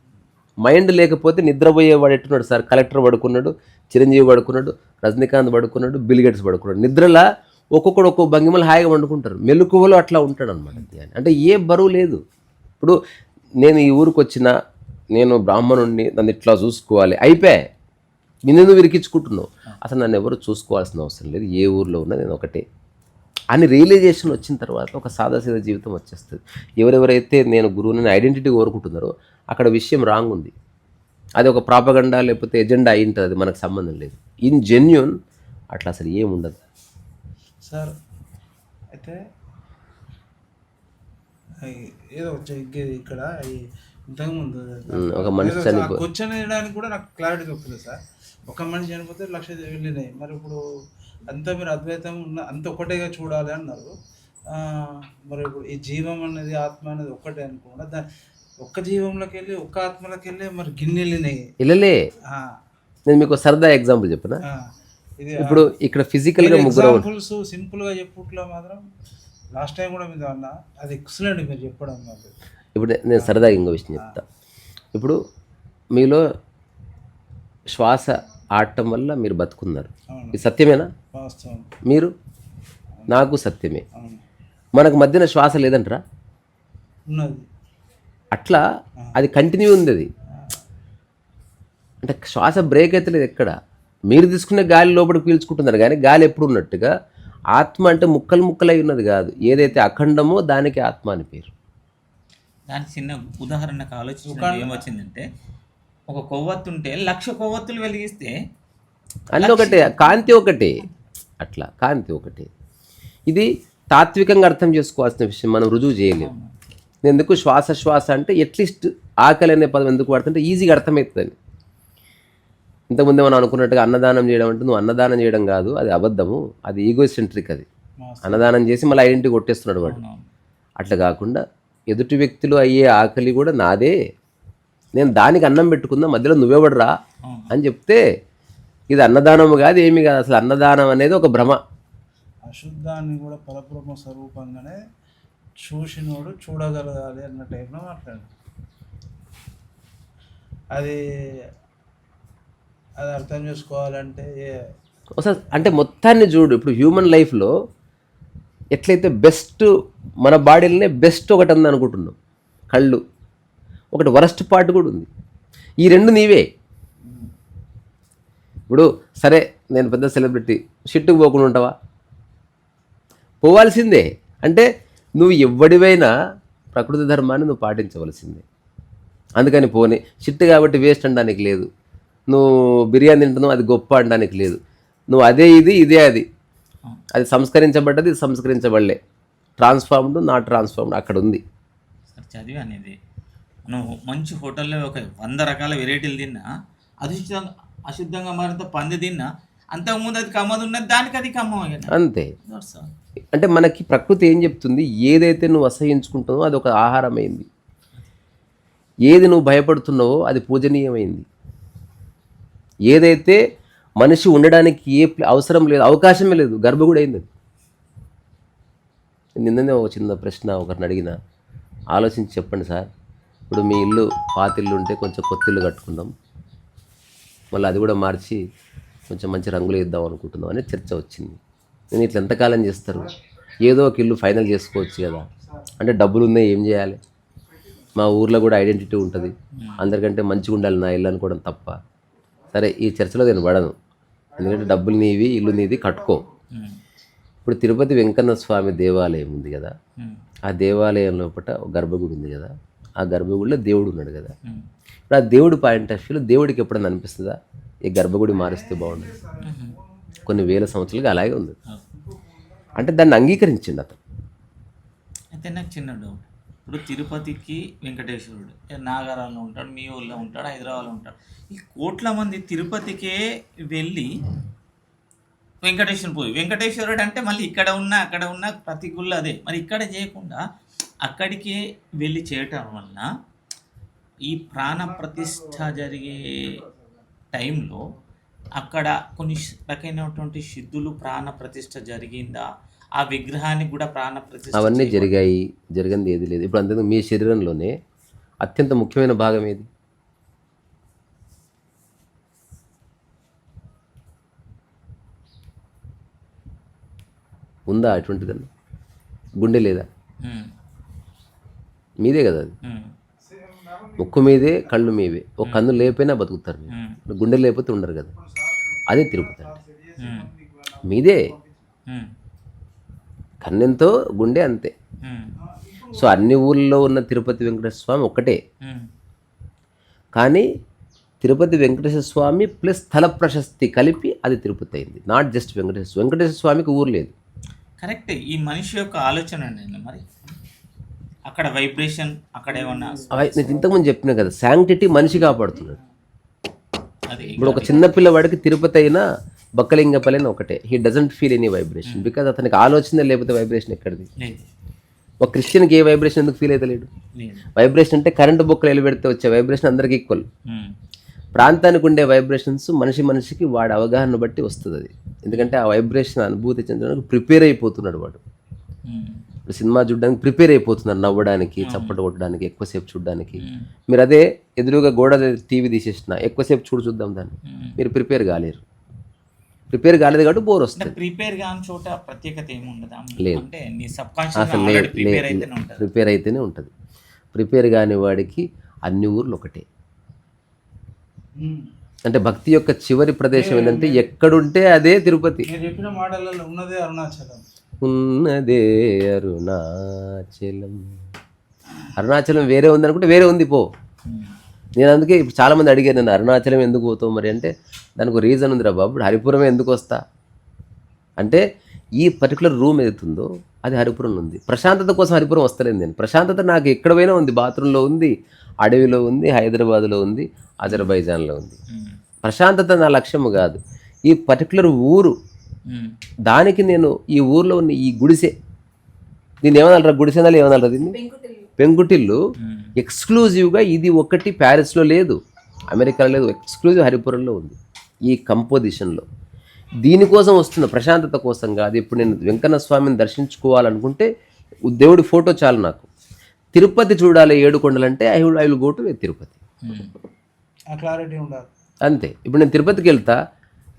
మైండ్ లేకపోతే నిద్రపోయేవాడు ఎట్టున్నాడు సార్? కలెక్టర్ పడుకున్నాడు, చిరంజీవి పడుకున్నాడు, రజనీకాంత్ పడుకున్నాడు, బిల్ గేట్స్ పడుకున్నాడు. నిద్రలా ఒక్కొక్కడు ఒక్కొక్క భంగిమలు హాయిగా వండుకుంటారు. మెలకువలో అట్లా ఉంటాడు అనమాట. అంటే ఏ బరువు లేదు. ఇప్పుడు నేను ఈ ఊరికి వచ్చిన, నేను బ్రాహ్మణుడిని, నన్ను ఇట్లా చూసుకోవాలి, అయిపోయా. నిన్ను విరికించుకుంటున్నావు. అసలు నన్ను ఎవరు చూసుకోవాల్సిన అవసరం లేదు, ఏ ఊర్లో ఉన్నా నేను ఒకటే అని రియలైజేషన్ వచ్చిన తర్వాత ఒక సాదాసీదా జీవితం వచ్చేస్తుంది. ఎవరెవరైతే నేను గురువుని ఐడెంటిటీ కోరుకుంటున్నారో అక్కడ విషయం రాంగ్ ఉంది. అది ఒక ప్రాపగండా లేకపోతే ఎజెండా అయి ఉంటుంది, అది మనకు సంబంధం లేదు. ఇన్ జెన్యూన్ అట్లా అసలు ఏముండదు సార్. అయితే ఏదో ఇక్కడ ఇంతకుముందు ఒక మనిషి చనిపోయి క్వశ్చన్ వేయడానికి కూడా నాకు క్లారిటీ దొరుకుతుంది సార్. ఒక మనిషి చనిపోతే 1,00,000 వెళ్ళినాయి. మరి ఇప్పుడు అంతా మీరు అద్వైతం ఉన్న అంత ఒకటేగా చూడాలి అన్నారు. మరి ఇప్పుడు ఈ జీవం అనేది ఆత్మ అనేది ఒక్కటే అనుకోకుండా దాని ఒక్క జీవంలోకి వెళ్ళి ఒక్క ఆత్మలోకి వెళ్ళి మరి గిన్నెలినాయి వెళ్ళలే. నేను మీకు సరదా ఎగ్జాంపుల్ చెప్పనా? ఇది ఇప్పుడు ఇక్కడ ఫిజికల్గా ముగ్గురు ఎగ్జాంపుల్స్ సింపుల్గా చెప్పుట్లో మాత్రం లాస్ట్ టైం కూడా మీరు అన్న అది ఎక్సలెంట్ మీరు చెప్పడం. ఇప్పుడు నేను సరదాగా ఇంకో విషయం చెప్తా. ఇప్పుడు మీలో శ్వాస ఆడటం వల్ల మీరు బతుకున్నారు, ఇది సత్యమేనా? మీరు నాకు సత్యమే. మనకు మధ్యన శ్వాస లేదంటారా? అట్లా అది కంటిన్యూ ఉంది. అది అంటే శ్వాస బ్రేక్ అయితే లేదు ఎక్కడ. మీరు తీసుకునే గాలి లోపలికి పీల్చుకుంటున్నారు కానీ గాలి ఎప్పుడు ఉన్నట్టుగా ఆత్మ అంటే ముక్కలు ముక్కలై ఉన్నది కాదు. ఏదైతే అఖండమో దానికి ఆత్మ అని పేరు. దానికి చిన్న ఉదాహరణకు ఆలోచించిన ఏమొచ్చిందంటే, ఒక కొవ్వొత్తు ఉంటే 1,00,000 కొవ్వొత్తులు వెలిగిస్తే అన్నీ ఒకటే, కాంతి ఒకటే, అట్లా కాంతి ఒకటే. ఇది తాత్వికంగా అర్థం చేసుకోవాల్సిన విషయం, మనం రుజువు చేయలేము. నేను ఎందుకు శ్వాస అంటే అట్లీస్ట్ ఆకలి అనే పదం ఎందుకు వాడుతుంటే ఈజీగా అర్థమవుతుందని. ఇంతకుముందే మనం అనుకున్నట్టుగా అన్నదానం చేయడం అంటే నువ్వు అన్నదానం చేయడం కాదు, అది అబద్ధము, అది ఈగోసెంట్రిక్. అది అన్నదానం చేసి మళ్ళీ ఐడెంటిటీ కొట్టేస్తున్నాడు వాడు. అట్లా కాకుండా ఎదుటి వ్యక్తులు అయ్యే ఆకలి కూడా నాదే, నేను దానికి అన్నం పెట్టుకుందా, మధ్యలో నువ్వెవడరా అని చెప్తే ఇది అన్నదానము కాదు, ఏమి కాదు. అసలు అన్నదానం అనేది ఒక భ్రమ. అశుద్ధాన్ని కూడా పరబ్రహ్మ స్వరూపంగానే చూసినోడు చూడగలగాలి అన్న టైప్లో మాట్లాడు. అది అది అర్థం చేసుకోవాలంటే అసలు అంటే మొత్తాన్ని చూడు. ఇప్పుడు హ్యూమన్ లైఫ్లో ఎట్లయితే బెస్ట్ మన బాడీలోనే బెస్ట్ ఒకటి ఉంది అనుకుంటున్నాం, కళ్ళు, ఒకటి వరస్ట్ పార్ట్ కూడా ఉంది. ఈ రెండు నీవే. ఇప్పుడు సరే నేను పెద్ద సెలబ్రిటీ, షిట్టుకు పోకుండా ఉంటావా? పోవాల్సిందే. అంటే నువ్వు ఎవ్వడివైనా ప్రకృతి ధర్మాన్ని నువ్వు పాటించవలసిందే. అందుకని పోనీ షిట్టు కాబట్టి వేస్ట్ అనడానికి లేదు, నువ్వు బిర్యానీ తింటున్నావు అది గొప్ప అనడానికి లేదు. నువ్వు అదే ఇది ఇదే అది, అది సంస్కరించబడ్డది ఇది సంస్కరించబడలే, ట్రాన్స్ఫార్మ్డ్ నాట్ ట్రాన్స్ఫార్మ్డ్ అక్కడ ఉంది. సార్ చదివి అనేది నువ్వు మంచి హోటల్లో ఒక 100 రకాల వెరైటీలు తిన్నా, అశుద్ధంగా మారిన పంది తిన్నా, అంతకుముందు అది కమ్మది ఉన్నది, దానికి అది కమ్మ అంతే. అంటే మనకి ప్రకృతి ఏం చెప్తుంది, ఏదైతే నువ్వు అసహించుకుంటున్నావో అది ఒక ఆహారమైంది, ఏది నువ్వు భయపడుతున్నావో అది పూజనీయమైంది, ఏదైతే మనిషి ఉండడానికి అవసరం లేదు, అవకాశమే లేదు, గర్భగుడి అయింది. నిన్ననే ఒక చిన్న ప్రశ్న ఒకరిని అడిగిన, ఆలోచించి చెప్పండి సార్, ఇప్పుడు మీ ఇల్లు పాతిల్లు ఉంటే కొంచెం కొత్త ఇల్లు కట్టుకుందాం, మళ్ళీ అది కూడా మార్చి కొంచెం మంచి రంగులు వేద్దాం అనుకుంటున్నాం అనే చర్చ వచ్చింది. నేను ఇట్లా ఎంతకాలం చేస్తారు, ఏదో ఒక ఇల్లు ఫైనల్ చేసుకోవచ్చు కదా అంటే, డబ్బులు ఉన్నాయి ఏం చేయాలి, మా ఊర్లో కూడా ఐడెంటిటీ ఉంటుంది, అందరికంటే మంచిగా ఉండాలి నా ఇల్లు అనుకోవడం తప్ప. సరే ఈ చర్చలో నేను పడను, ఎందుకంటే డబ్బులు నీవి ఇల్లు నీది కట్టుకో. ఇప్పుడు తిరుపతి వెంకన్న స్వామి దేవాలయం ఉంది కదా, ఆ దేవాలయం లోపల ఒక గర్భగుడి ఉంది కదా, ఆ గర్భగుడిలో దేవుడు ఉన్నాడు కదా. ఇప్పుడు ఆ దేవుడి పాయింట్ ఆఫ్ వ్యూలో దేవుడికి ఎప్పుడైనా అనిపిస్తుందా ఈ గర్భగుడి మారిస్తే బాగుండదు? కొన్ని వేల సంవత్సరాలుగా అలాగే ఉంది. అంటే దాన్ని అంగీకరించిండు అతను. అయితే నాకు చిన్న డౌట్, ఇప్పుడు తిరుపతికి వెంకటేశ్వరుడు నాగారాల్లో ఉంటాడు, మీ ఊళ్ళో ఉంటాడు, హైదరాబాద్లో ఉంటాడు, ఈ కోట్ల మంది తిరుపతికే వెళ్ళి వెంకటేశ్వరుడు అంటే మళ్ళీ ఇక్కడ ఉన్న అక్కడ ఉన్న ప్రతి గుళ్ళు అదే, మరి ఇక్కడ చేయకుండా అక్కడికే వెళ్ళి చేయటం వలన ఈ ప్రాణ ప్రతిష్ఠ జరిగే టైంలో అక్కడ కొన్ని రకమైనటువంటి సిద్ధులు ప్రాణ ప్రతిష్ఠ జరిగిందా, ఆ విగ్రహానికి కూడా ప్రాణ ప్రతిష్ఠ అవన్నీ జరిగాయి, జరిగింది ఏది లేదు. ఇప్పుడు అంతేందుకు మీ శరీరంలోనే అత్యంత ముఖ్యమైన భాగం ఏది? ఉందా అటువంటిదన్నా? గుండె లేదా? మీదే కదా అది, ముక్కు మీదే, కళ్ళు మీవే. ఒక కన్ను లేకపోయినా బతుకుతారు మీరు, గుండె లేకపోతే ఉండరు కదా. అదే తిరుపతి అంటే మీదే, కన్నెంతో గుండె అంతే. సో అన్ని ఊళ్ళో ఉన్న తిరుపతి వెంకటేశ్వర స్వామి ఒక్కటే, కానీ తిరుపతి వెంకటేశ్వర స్వామి ప్లస్ స్థల ప్రశస్తి కలిపి అది తిరుపతి అయింది, నాట్ జస్ట్ వెంకటేశ్వర స్వామికి ఊరు లేదు. కరెక్టే, ఈ మనిషి యొక్క ఆలోచన అండి. మరి అక్కడ వైబ్రేషన్ అక్కడ ఏమన్నా, నేను ఇంతకుముందు చెప్పినా కదా, శాంక్టిటీ మనిషి కాపాడుతున్నాడు. ఇప్పుడు ఒక చిన్న పిల్లవాడికి తిరుపతి అయినా బక్కలింగపల్లి అయినా ఒకటే, he doesn't feel any vibration, because అతనికి ఆలోచన లేకపోతే వైబ్రేషన్ ఎక్కడిది? ఒక క్రిస్టియన్కి ఏ వైబ్రేషన్ ఎందుకు ఫీల్ అయితే లేడు? వైబ్రేషన్ అంటే కరెంటు బొక్కలు ఎలిపెడితే వచ్చే వైబ్రేషన్ అందరికి ఈక్వల్. ప్రాంతానికి ఉండే వైబ్రేషన్స్ మనిషికి వాడి అవగాహన బట్టి వస్తుంది అది, ఎందుకంటే ఆ వైబ్రేషన్ అనుభూతి చెందడానికి ప్రిపేర్ అయిపోతున్నాడు వాడు. ఇప్పుడు సినిమా చూడడానికి ప్రిపేర్ అయిపోతున్నారు, నవ్వడానికి, చప్పట కొట్టడానికి, ఎక్కువసేపు చూడడానికి. మీరు అదే ఎదురుగా గోడ టీవీ తీసేసిన ఎక్కువసేపు చూద్దాం దాన్ని, మీరు ప్రిపేర్ కాలేరు. ప్రిపేర్ కాలేదు కాబట్టి బోర్ వస్తుంది. ప్రిపేర్ కాని చోట ప్రత్యేకత ఏముండదా? లేదు, అసలు ప్రిపేర్ అయితేనే ఉంటుంది. ప్రిపేర్ కాని వాడికి అన్ని ఊర్లు ఒకటే. అంటే భక్తి యొక్క చివరి ప్రదేశం ఏంటంటే ఎక్కడుంటే అదే తిరుపతి. చెప్పిన మాటలలో ఉన్నదే అరుణాచలం, ఉన్నదే అరుణాచలం. అరుణాచలం వేరే ఉంది అనుకుంటే వేరే ఉంది పో. నేను అందుకే ఇప్పుడు చాలామంది అడిగారు నేను అరుణాచలం ఎందుకు పోతావు మరి అంటే దానికి ఒక రీజన్ ఉందిరా బాబు. ఇప్పుడు హరిపురమే ఎందుకు వస్తా అంటే ఈ పర్టికులర్ రూమ్ ఏదైతుందో అది హరిపురంలో ఉంది. ప్రశాంతత కోసం హరిపురం వస్తలేదు నేను. ప్రశాంతత నాకు ఎక్కడ పోయినా ఉంది. బాత్రూంలో ఉంది, అడవిలో ఉంది, హైదరాబాద్లో ఉంది, అజర్బైజాన్లో ఉంది. ప్రశాంతత నా లక్ష్యము కాదు. ఈ పర్టికులర్ ఊరు దానికి నేను ఈ ఊర్లో ఉన్న ఈ గుడిసె, దీన్ని ఏమన్నారా గుడిసెనాలు ఏమన్నారా దీన్ని పెంకుటిల్లు ఎక్స్క్లూజివ్గా ఇది ఒకటి ప్యారిస్లో లేదు, అమెరికాలో లేదు, ఎక్స్క్లూజివ్ హరిపురంలో ఉంది ఈ కంపోజిషన్లో. దీనికోసం వస్తున్న ప్రశాంతత కోసం కాదు. ఇప్పుడు నేను వెంకన్న స్వామిని దర్శించుకోవాలనుకుంటే దేవుడి ఫోటో చాలు నాకు. తిరుపతి చూడాలి 7 కొండలంటే I will go to Tirupati, ఆ క్లారిటీ ఉండాలి అంతే. ఇప్పుడు నేను తిరుపతికి వెళ్తా,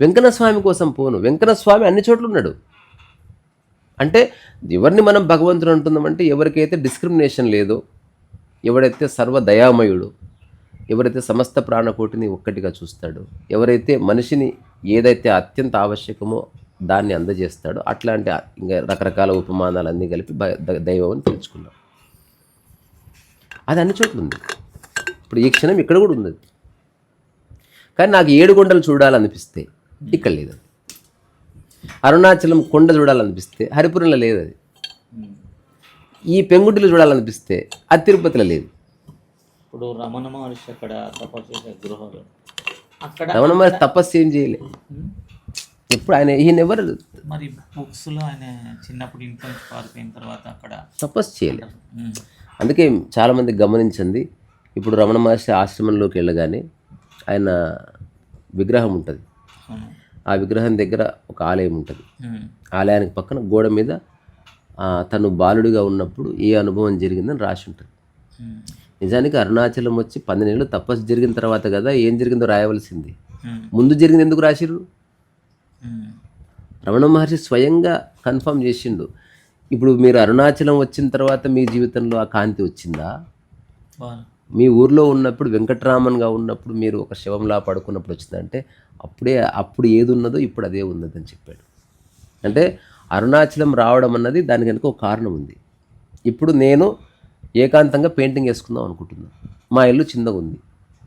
వెంకన్న స్వామి కోసం పోను. వెంకన్న స్వామి అన్ని చోట్ల ఉన్నాడు. అంటే ఎవరిని మనం భగవంతుడు అంటున్నామంటే ఎవరికైతే డిస్క్రిమినేషన్ లేదో, ఎవడైతే సర్వదయామయుడు, ఎవరైతే సమస్త ప్రాణకోటిని ఒక్కటిగా చూస్తాడో, ఎవరైతే మనిషిని ఏదైతే అత్యంత ఆవశ్యకమో దాన్ని అందజేస్తాడో, అట్లాంటి ఇంకా రకరకాల ఉపమానాలు అన్నీ కలిపి దైవం అని తెలుసుకున్నాం. అది అన్ని చోట్ల ఉంది. ఇప్పుడు ఈ క్షణం ఇక్కడ కూడా ఉంది. కానీ నాకు 7 కొండలు చూడాలనిపిస్తే ఇక్కడ లేదు. అరుణాచలం కొండ చూడాలనిపిస్తే హరిపురంలో లేదు. అది ఈ పెంగుటిలో చూడాలనిపిస్తే అది తిరుపతిలో లేదు. ఇప్పుడు రమణ మహర్షి అక్కడ తపస్సు చేసే గృహలో అక్కడ రమణ మహర్షి తపస్సు ఏం చేయలేదు ఎప్పుడు. ఆయన ఈయనెవరు మరి బుక్స్లో ఆయన చిన్నప్పుడు ఇంట్లో నుంచి పారిపోయిన తర్వాత అక్కడ తపస్సు చేయలేదు. అందుకే చాలామంది గమనించింది, ఇప్పుడు రమణ మహర్షి ఆశ్రమంలోకి వెళ్ళగానే ఆయన విగ్రహం ఉంటుంది. ఆ విగ్రహం దగ్గర ఒక ఆలయం ఉంటుంది. ఆలయానికి పక్కన గోడ మీద తను బాలుడిగా ఉన్నప్పుడు ఏ అనుభవం జరిగిందని రాసి ఉంటుంది. నిజానికి అరుణాచలం వచ్చి 12 ఏళ్ళు తపస్సు జరిగిన తర్వాత కదా ఏం జరిగిందో రాయవలసింది. ముందు జరిగింది ఎందుకు రాసిర్రు? రమణ మహర్షి స్వయంగా కన్ఫర్మ్ చేసిండు. ఇప్పుడు మీరు అరుణాచలం వచ్చిన తర్వాత మీ జీవితంలో ఆ కాంతి వచ్చిందా? మీ ఊర్లో ఉన్నప్పుడు వెంకటరామన్గా ఉన్నప్పుడు మీరు ఒక శవంలా పడుకున్నప్పుడు వచ్చిందంటే అప్పుడు ఏది ఉన్నదో ఇప్పుడు అదే ఉన్నదని చెప్పాడు. అంటే అరుణాచలం రావడం అన్నది దానికి కనుక ఒక కారణం ఉంది. ఇప్పుడు నేను ఏకాంతంగా పెయింటింగ్ వేసుకుందాం అనుకుంటున్నాను. మా ఇల్లు చిన్నగా ఉంది,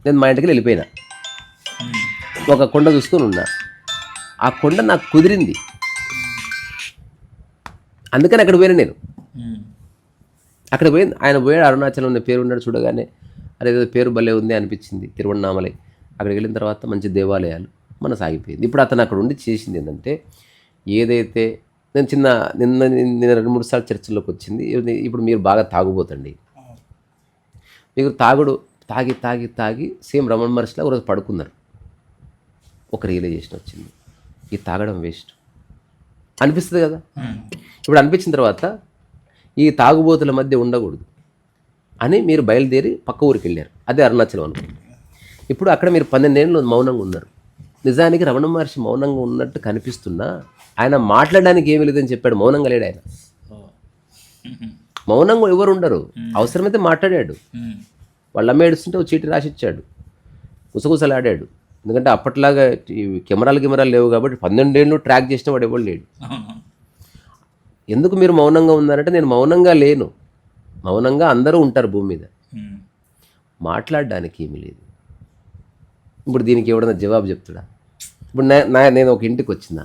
నేను మా ఇంటికి వెళ్ళిపోయినా, ఒక కొండ చూసుకొని ఉన్నా. ఆ కొండ నాకు కుదిరింది, అందుకని అక్కడ పోయినా నేను. అక్కడ పోయింది ఆయన పోయాడు, అరుణాచలం ఉన్న పేరు ఉన్నాడు. చూడగానే అదేదో పేరు భలే ఉంది అనిపించింది, తిరువణ్ణామలై. అక్కడికి వెళ్ళిన తర్వాత మంచి దేవాలయాలు మన సాగిపోయింది. ఇప్పుడు అతను అక్కడ ఉండి చేసింది ఏంటంటే, ఏదైతే నేను నిన్న 2-3 సార్లు చర్చల్లోకి వచ్చింది. ఇప్పుడు మీరు బాగా తాగుబోతండి, మీకు తాగి సేమ్ రమణ మహర్షిలా ఒకరోజు పడుకున్నారు. ఒక రియలైజేషన్ వచ్చింది, ఈ తాగడం వేస్ట్ అనిపిస్తుంది కదా. ఇప్పుడు అనిపించిన తర్వాత ఈ తాగుబోతుల మధ్య ఉండకూడదు అని మీరు బయలుదేరి పక్క ఊరికి వెళ్ళారు. అదే అరుణాచలం అనుకుంది. ఇప్పుడు అక్కడ మీరు 12 ఏళ్ళు మౌనంగా ఉన్నారు. నిజానికి రమణ మహర్షి మౌనంగా ఉన్నట్టు కనిపిస్తున్నా ఆయన మాట్లాడడానికి ఏమీ లేదని చెప్పాడు. మౌనంగా లేడు ఆయన. మౌనంగా ఎవరు ఉండరు, అవసరమైతే మాట్లాడాడు. వాళ్ళ అమ్మ ఏడుస్తుంటే ఒక చీటి రాసిచ్చాడు, గుసగుసలాడాడు. ఎందుకంటే అప్పట్లాగా కెమెరాలు లేవు కాబట్టి 12 ఏళ్ళు ట్రాక్ చేసిన వాడు ఎవరు లేడు. ఎందుకు మీరు మౌనంగా ఉన్నారంటే, నేను మౌనంగా లేను, మౌనంగా అందరూ ఉంటారు భూమి మీద, మాట్లాడడానికి ఏమీ లేదు. ఇప్పుడు దీనికి ఎవడన్నా జవాబు చెప్తాడా? ఇప్పుడు నేను ఒక ఇంటికి వచ్చినా,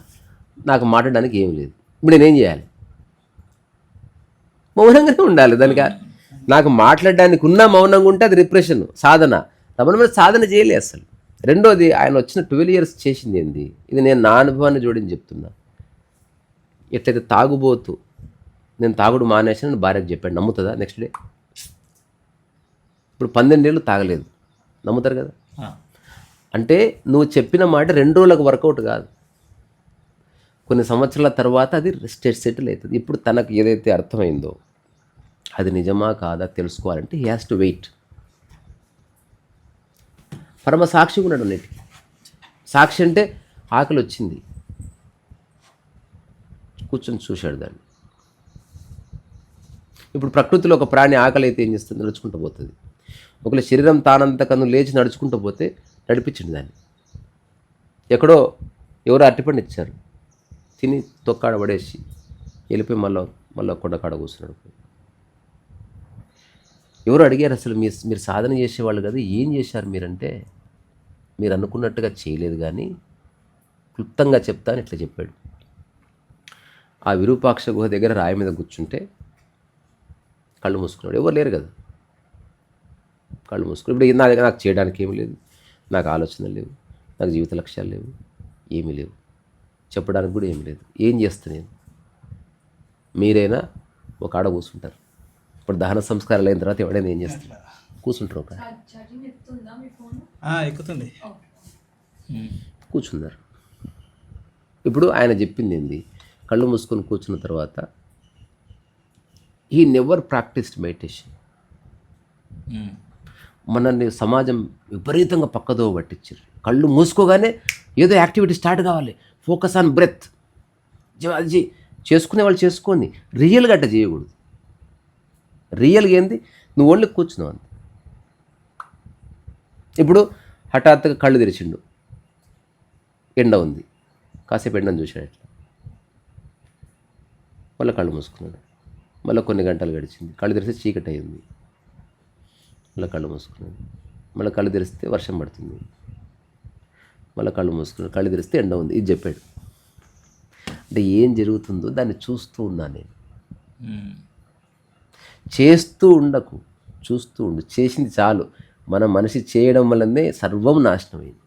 నాకు మాట్లాడడానికి ఏమీ లేదు, ఇప్పుడు నేనేం చేయాలి? మౌనంగానే ఉండాలి. దానికి నాకు మాట్లాడడానికి ఉన్న మౌనంగా ఉంటే అది రిప్రెషన్, సాధన. రమణ మహర్షి సాధన చేయలే అసలు. రెండోది, ఆయన వచ్చిన 12 years చేసింది ఏంది? ఇది నేను నా అనుభవాన్ని జోడించి చెప్తున్నా. ఎట్లయితే తాగుబోతూ నేను తాగుడు మానేసాను భార్యకు చెప్పాడు, నమ్ముతుందా? నెక్స్ట్ డే ఇప్పుడు 12 ఏళ్ళు తాగలేదు, నమ్ముతారు కదా? అంటే నువ్వు చెప్పిన మాట 2 రోజులకు వర్కౌట్ కాదు, కొన్ని సంవత్సరాల తర్వాత అది సెటిల్ అవుతుంది. ఇప్పుడు తనకు ఏదైతే అర్థమైందో అది నిజమా కాదా తెలుసుకోవాలంటే హీ హ్యాస్ టు వెయిట్. పరమ సాక్షిగా ఉన్నాడు అన్నిటికీ. సాక్షి అంటే ఆకలి వచ్చింది, కూర్చొని చూశాడు దాన్ని. ఇప్పుడు ప్రకృతిలో ఒక ప్రాణి ఆకలి అయితే ఏం చేస్తుంది? నడుచుకుంటూ పోతుంది. ఒకవేళ శరీరం తానంత కన్ను లేచి నడుచుకుంటూ పోతే నడిపించింది దాన్ని. ఎక్కడో ఎవరో అరటిపండు ఇచ్చారు, తిని తొక్కాడ పడేసి వెళ్ళిపోయి మళ్ళీ కొండకాడ కూర్చున్నాడు. ఎవరు అడిగారు అసలు మీరు సాధన చేసేవాళ్ళు కదా, ఏం చేశారు మీరంటే, మీరు అనుకున్నట్టుగా చేయలేదు కానీ క్లుప్తంగా చెప్తాను ఇట్లా చెప్పాడు. ఆ విరూపాక్ష గుహ దగ్గర రాయి మీద కూర్చుంటే కళ్ళు మూసుకున్నాడు. ఎవరు లేరు కదా, కళ్ళు మూసుకుని ఇప్పుడు నా దగ్గర నాకు చేయడానికి ఏమీ లేదు, నాకు ఆలోచనలు లేవు, నాకు జీవిత లక్ష్యాలు లేవు, ఏమీ లేవు, చెప్పడానికి కూడా ఏమీ లేదు. ఏం చేస్తా నేను? మీరైనా ఒక ఆడ కూర్చుంటారు. ఇప్పుడు దహన సంస్కారాలు అయిన తర్వాత ఎవడైనా ఏం చేస్తారు? కూర్చుంటారు, ఒక ఎక్కుతుంది. కూర్చున్నారు. ఇప్పుడు ఆయన చెప్పింది ఏంది? కళ్ళు మూసుకొని కూర్చున్న తర్వాత హీ నెవర్ ప్రాక్టీస్డ్ మెడిటేషన్. మనల్ని సమాజం విపరీతంగా పక్కదోవ పట్టించారు. కళ్ళు మూసుకోగానే ఏదో యాక్టివిటీ స్టార్ట్ కావాలి, ఫోకస్ ఆన్ బ్రెత్. అది చేసుకునే వాళ్ళు చేసుకోండి, రియల్గా అట్ట చేయకూడదు. రియల్గా ఏంది, నువ్వు ఓన్లీ కూర్చున్నావు అంతే. ఇప్పుడు హఠాత్తుగా కళ్ళు తెరిచిండు, ఎండ ఉంది, కాసేపు ఎండను చూశాడు అట్లా, మళ్ళీ కళ్ళు మూసుకున్నాడు. మళ్ళీ కొన్ని గంటలు గడిచింది, కళ్ళు తెరిస్తే చీకటి అయింది, మళ్ళీ కళ్ళు మూసుకున్నాడు. మళ్ళీ కళ్ళు తెరిస్తే వర్షం పడుతుంది, మళ్ళీ కళ్ళు మూసుకున్నాడు. కళ్ళు తెరిస్తే ఎండ ఉంది. ఇది చెప్పాడు. అంటే ఏం జరుగుతుందో దాన్ని చూస్తూ ఉన్నాను నేను. చేస్తూ ఉండకు, చూస్తూ ఉండు. చేసింది చాలు. మన మనిషి చేయడం వల్లనే సర్వం నాశనమైంది.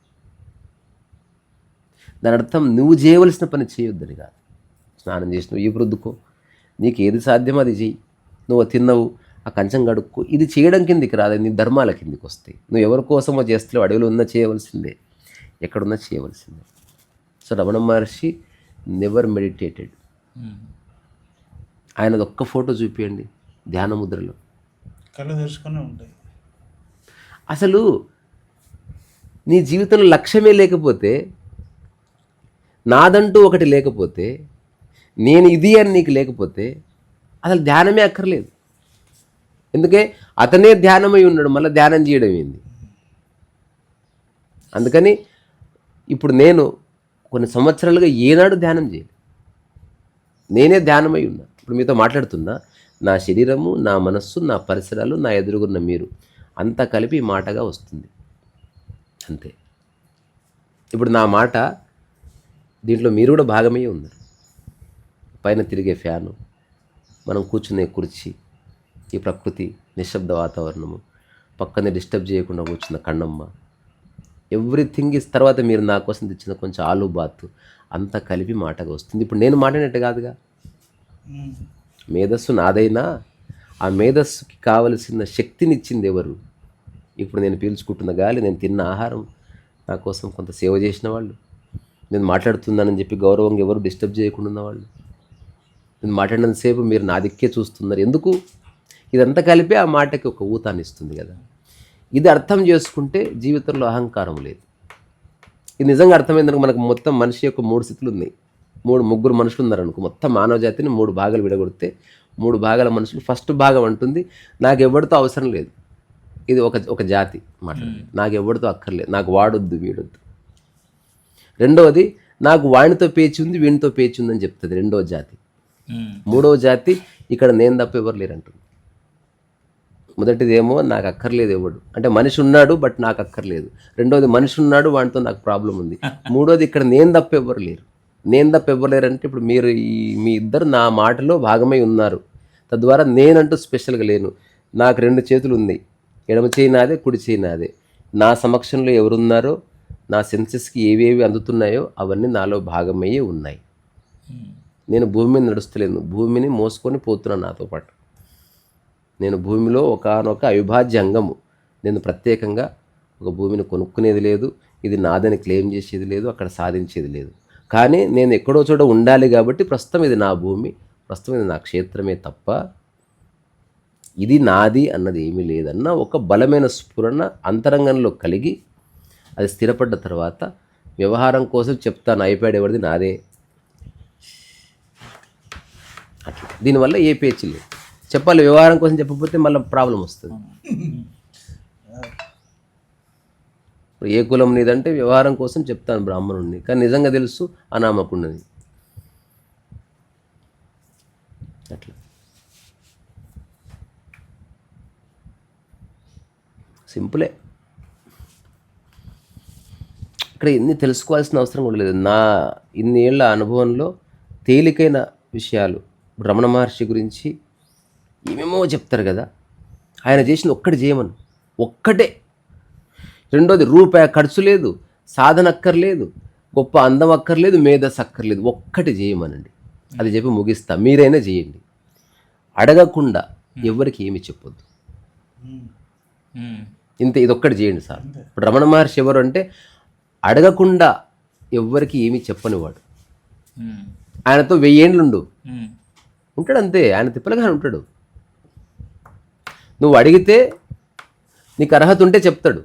దాని అర్థం నువ్వు చేయవలసిన పని చేయొద్దని కాదు. స్నానం చేసినావు, ఈ రుద్దుకో, నీకు ఏది సాధ్యమో అది చెయ్యి. నువ్వు తిన్నావు, ఆ కంచం కడుక్కో. ఇది చేయడం కిందికి రాదు, నీ ధర్మాల కిందికి వస్తాయి. నువ్వు ఎవరి కోసమో చేస్తలేవు, అడవిలో ఉన్నా చేయవలసిందే, ఎక్కడున్నా చేయవలసిందే. So Ramana Maharshi never meditated. ఆయనది ఒక్క ఫోటో చూపించండి ధ్యాన ముద్రలో, కళ్ళు తెరుచుకునే ఉంటాయి. అసలు నీ జీవితంలో లక్ష్యమే లేకపోతే, నాదంటూ ఒకటి లేకపోతే, నేను ఇది అని నీకు లేకపోతే అసలు ధ్యానమే అక్కర్లేదు. ఎందుకే అతనే ధ్యానమై ఉన్నాడు, మళ్ళీ ధ్యానం చేయడం ఏంది? అందుకని ఇప్పుడు నేను కొన్ని సంవత్సరాలుగా ఏనాడు ధ్యానం చేయలేదు, నేనే ధ్యానమై ఉన్నా. ఇప్పుడు మీతో మాట్లాడుతున్నా, నా శరీరము, నా మనస్సు, నా పరిసరాలు, నా ఎదురుగున్న మీరు అంతా కలిపి మాటగా వస్తుంది అంతే. ఇప్పుడు నా మాట దీంట్లో మీరు కూడా భాగమయ్యే ఉన్నారు. పైన తిరిగే ఫ్యాను, మనం కూర్చునే కుర్చీ, ఈ ప్రకృతి, నిశ్శబ్ద వాతావరణము, పక్కనే డిస్టర్బ్ చేయకుండా కూర్చున్న కన్నమ్మ, ఎవ్రీథింగ్ ఇస్. తర్వాత మీరు నా కోసం తెచ్చిన కొంచెం ఆలు బాత్, అంతా కలిపి మాటగా వస్తుంది. ఇప్పుడు నేను మాట్లాడినట్టు కాదుగా, మేధస్సు నాదైనా ఆ మేధస్సుకి కావలసిన శక్తిని ఇచ్చింది ఎవరు? ఇప్పుడు నేను పీల్చుకుంటున్న గాలి, నేను తిన్న ఆహారం, నా కోసం కొంత సేవ చేసిన వాళ్ళు, నేను మాట్లాడుతున్నానని చెప్పి గౌరవంగా ఎవరు డిస్టర్బ్ చేయకుండా ఉన్నవాళ్ళు, నేను మాట్లాడినంతసేపు మీరు నా దిక్కే చూస్తున్నారు. ఎందుకు? ఇదంతా కలిపి ఆ మాటకి ఒక ఊతాన్ని ఇస్తుంది కదా. ఇది అర్థం చేసుకుంటే జీవితంలో అహంకారం లేదు. ఇది నిజంగా అర్థమైందనుకో, మనకు మొత్తం మనిషి యొక్క 3 స్థితులు ఉన్నాయి. ముగ్గురు మనుషులు ఉన్నారనుకో, మొత్తం మానవ జాతిని 3 భాగాలు విడగొడితే 3 భాగాల మనుషులు, ఫస్ట్ భాగం అంటుంది నాకు ఎవరితో అవసరం లేదు. ఇది ఒక జాతి మాట్లాడుతుంది, నాకు ఎవరితో అక్కర్లేదు, నాకు వాడొద్దు వీడొద్దు. రెండవది, నాకు వాడితో పేచి ఉంది, వీడితో పేచి ఉందని చెప్తుంది రెండవ జాతి. మూడవ జాతి, ఇక్కడ నేను తప్ప ఎవరు లేరంటుంది. మొదటిదేమో నాకు అక్కర్లేదు ఎవడు, అంటే మనిషి ఉన్నాడు బట్ నాకు అక్కర్లేదు. రెండోది, మనిషి ఉన్నాడు వాడితో నాకు ప్రాబ్లం ఉంది. మూడోది, ఇక్కడ నేను తప్ప ఎవరు లేరు. నేను తప్ప ఎవరు లేరంటే ఇప్పుడు మీరు మీ ఇద్దరు నా మాటలో భాగమై ఉన్నారు. తద్వారా నేనంటూ స్పెషల్గా లేను. నాకు 2 చేతులు ఉన్నాయి, ఎడమ చేయి నాదే, కుడి చేయి నాదే. నా సమక్షంలో ఎవరున్నారో, నా సెన్సెస్కి ఏవేవి అందుతున్నాయో అవన్నీ నాలో భాగమయ్యే ఉన్నాయి. నేను భూమి మీద నడుస్తలేను, భూమిని మోసుకొని పోతున్నాను నాతో పాటు. నేను భూమిలో ఒకానొక అవిభాజ్య అంగము. నేను ప్రత్యేకంగా ఒక భూమిని కొనుక్కునేది లేదు, ఇది నాదని క్లెయిమ్ చేసేది లేదు, అక్కడ సాధించేది లేదు. కానీ నేను ఎక్కడో చోట ఉండాలి కాబట్టి ప్రస్తుతం ఇది నా భూమి, ప్రస్తుతం ఇది నా క్షేత్రమే తప్ప ఇది నాది అన్నది ఏమీ లేదన్న ఒక బలమైన స్ఫురణ అంతరంగంలో కలిగి అది స్థిరపడ్డ తర్వాత వ్యవహారం కోసం చెప్తాను, ఐప్యాడ్ ఎవరిది, నాదే. అట్లా దీనివల్ల ఏ పేచీ లేదు. చెప్పాలి, వ్యవహారం కోసం చెప్పకపోతే మళ్ళీ ప్రాబ్లం వస్తుంది. ఏ కులం నీదంటే వ్యవహారం కోసం చెప్తాను బ్రాహ్మణుడిని, కానీ నిజంగా తెలుసు అనామకుడిని. అట్లా సింపులే. ఇక్కడ ఎన్ని తెలుసుకోవాల్సిన అవసరం కూడా లేదు. నా ఇన్ని ఏళ్ళ అనుభవంలో తేలికైన విషయాలు రమణ మహర్షి గురించి ఏమేమో చెప్తారు కదా, ఆయన చేసింది ఒక్కటి చేయమను, ఒక్కటే. రెండోది రూపాయి ఖర్చు లేదు, సాధన అక్కర్లేదు, గొప్ప అందం అక్కర్లేదు, మేధస్సు అక్కర్లేదు, ఒక్కటి చేయమనండి. అది చెప్పి ముగిస్తా, మీరైనా చేయండి. అడగకుండా ఎవరికి ఏమి చెప్పొద్దు. ఇంత ఇదొక్కటి చేయండి సార్. ఇప్పుడు రమణ మహర్షి ఎవరు అంటే అడగకుండా ఎవ్వరికి ఏమీ చెప్పనివాడు. ఆయనతో 1000 ఏండ్లుండు ఉంటాడు అంతే, ఆయన తిప్పలుగా ఉంటాడు. నువ్వు అడిగితే నీకు అర్హత ఉంటే చెప్తాడు,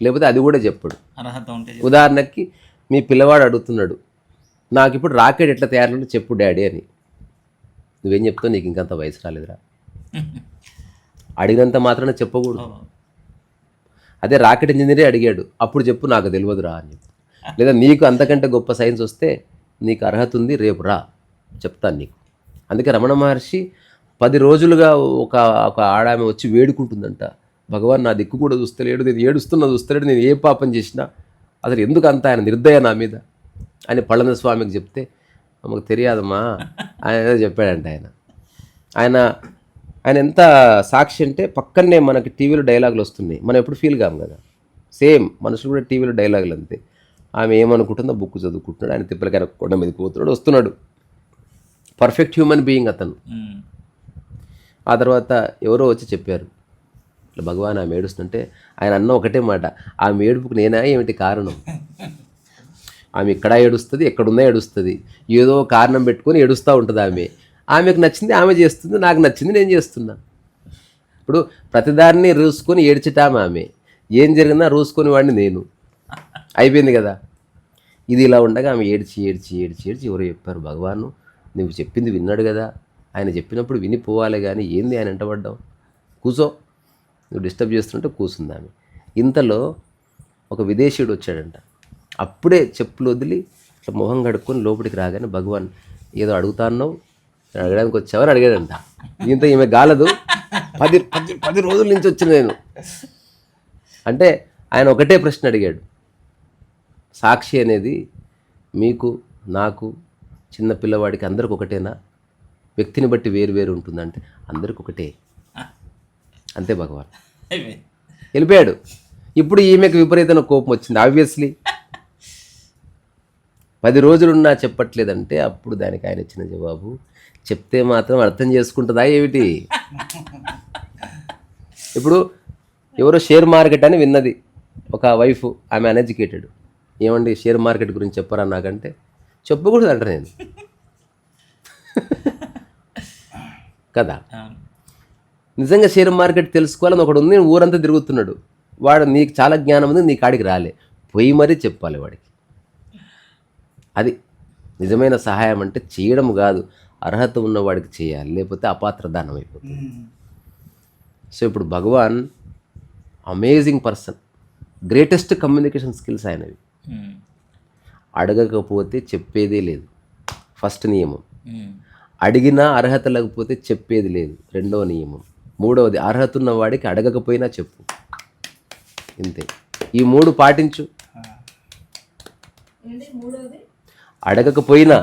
లేకపోతే అది కూడా చెప్పడు. అర్హత ఉంటే ఉదాహరణకి మీ పిల్లవాడు అడుగుతున్నాడు, నాకు ఇప్పుడు రాకెట్ ఎట్లా తయారు చెప్పు డాడీ అని. నువ్వేం చెప్తావు, నీకు ఇంకంత వయసు రాలేదురా. అడిగినంత మాత్రాన చెప్పకూడదు. అదే రాకెట్ ఇంజనీరే అడిగాడు, అప్పుడు చెప్పు నాకు తెలియదురా అని చెప్పు. లేదా నీకు అంతకంటే గొప్ప సైన్స్ వస్తే నీకు అర్హత ఉంది, రేపు రా చెప్తాను నీకు. అందుకే రమణ మహర్షి 10 రోజులుగా ఒక ఆడామె వచ్చి వేడుకుంటుందంట, భగవాన్ నా దిక్కు కూడా చూస్తలేడు, నేను ఏడుస్తున్నా చూస్తలేడు, నేను ఏ పాపం చేసినా, అసలు ఎందుకు అంత ఆయన నిర్దయ నా మీద అని పళన స్వామికి చెప్తే, మాకు తెలియదమ్మా ఆయన ఏదో చెప్పాడంట. ఆయన ఎంత సాక్షి అంటే పక్కనే మనకి టీవీలో డైలాగులు వస్తున్నాయి, మనం ఎప్పుడు ఫీల్ కాము కదా. సేమ్ మనుషులు కూడా టీవీలో డైలాగులు అంతే. ఆమె ఏమనుకుంటుందో బుక్ చదువుకుంటున్నాడు, ఆయన తిప్పలకైనా కొండ మీదకి పోతున్నాడు, వస్తున్నాడు. పర్ఫెక్ట్ హ్యూమన్ బీయింగ్ అతను. ఆ తర్వాత ఎవరో వచ్చి చెప్పారు, ఇట్లా భగవాన్ ఆమె ఏడుస్తుంటే ఆయన అన్న ఒకటే మాట, ఆమె ఏడుపుకు నేనా ఏమిటి కారణం? ఆమె ఇక్కడ ఏడుస్తుంది, ఎక్కడున్నా ఏడుస్తుంది, ఏదో కారణం పెట్టుకొని ఏడుస్తూ ఉంటుంది. ఆమెకు నచ్చింది ఆమె చేస్తుంది, నాకు నచ్చింది నేను చేస్తున్నా. ఇప్పుడు ప్రతిదాన్ని రూసుకొని ఏడ్చిటామె ఆమె, ఏం జరిగినా రూసుకొని వాడిని నేను. అయిపోయింది కదా. ఇది ఇలా ఉండగా ఆమె ఏడ్చి ఏడ్చి ఏడ్చి ఏడ్చి ఎవరో చెప్పారు, భగవాను నువ్వు చెప్పింది విన్నాడు కదా, ఆయన చెప్పినప్పుడు వినిపోవాలి కానీ ఏంది ఆయన వెంటబడ్డావు, కూసో, నువ్వు డిస్టర్బ్ చేస్తుంటే కూర్చుంది ఆమె. ఇంతలో ఒక విదేశీయుడు వచ్చాడంట. అప్పుడే చెప్పులు వదిలి ఇట్లా మొహం కడుక్కొని లోపలికి రాగానే, భగవాన్ ఏదో అడుగుతాన్నావు, అడగడానికి వచ్చావని అడిగాడంట. దీంతో ఈమె గాలదు, 10 రోజుల నుంచి వచ్చిన నేను అంటే. ఆయన ఒకటే ప్రశ్న అడిగాడు, సాక్షి అనేది మీకు, నాకు, చిన్న పిల్లవాడికి అందరికి ఒకటేనా, వ్యక్తిని బట్టి వేరు వేరు ఉంటుందంటే అందరికి ఒకటే అంతే భగవాన్. వెళ్ళిపోయాడు. ఇప్పుడు ఈమెకు విపరీతమైన కోపం వచ్చింది. ఆబ్వియస్లీ 10 రోజులున్నా చెప్పట్లేదంటే అప్పుడు దానికి ఆయన ఇచ్చిన జవాబు, చెప్తే మాత్రం అర్థం చేసుకుంటుందా ఏమిటి? ఇప్పుడు ఎవరో షేర్ మార్కెట్ అని విన్నది ఒక వైఫ్, ఆమె అన్ఎడ్యుకేటెడ్. ఏమండి షేర్ మార్కెట్ గురించి చెప్పరా నాకంటే, చెప్పకూడదు అంట నేను కదా. నిజంగా షేర్ మార్కెట్ తెలుసుకోవాలని ఒకడు ఉంది, ఊరంతా తిరుగుతున్నాడు, వాడు నీకు చాలా జ్ఞానం ఉంది, నీ కాడికి రాలే, పోయి మరీ చెప్పాలి వాడికి. అది నిజమైన సహాయం అంటే, చేయడం కాదు, అర్హత ఉన్నవాడికి చేయాలి, లేకపోతే అపాత్రదానం అయిపోతుంది. సో ఇప్పుడు Bhagavan amazing person, greatest communication skills ఆయనవి. అడగకపోతే చెప్పేదే లేదు, ఫస్ట్ నియమం. అడిగినా అర్హత లేకపోతే చెప్పేది లేదు, రెండవ నియమం. మూడవది, అర్హత ఉన్న వాడికి అడగకపోయినా చెప్పు, ఇంతే. ఈ 3 పాటించు. అడగకపోయినా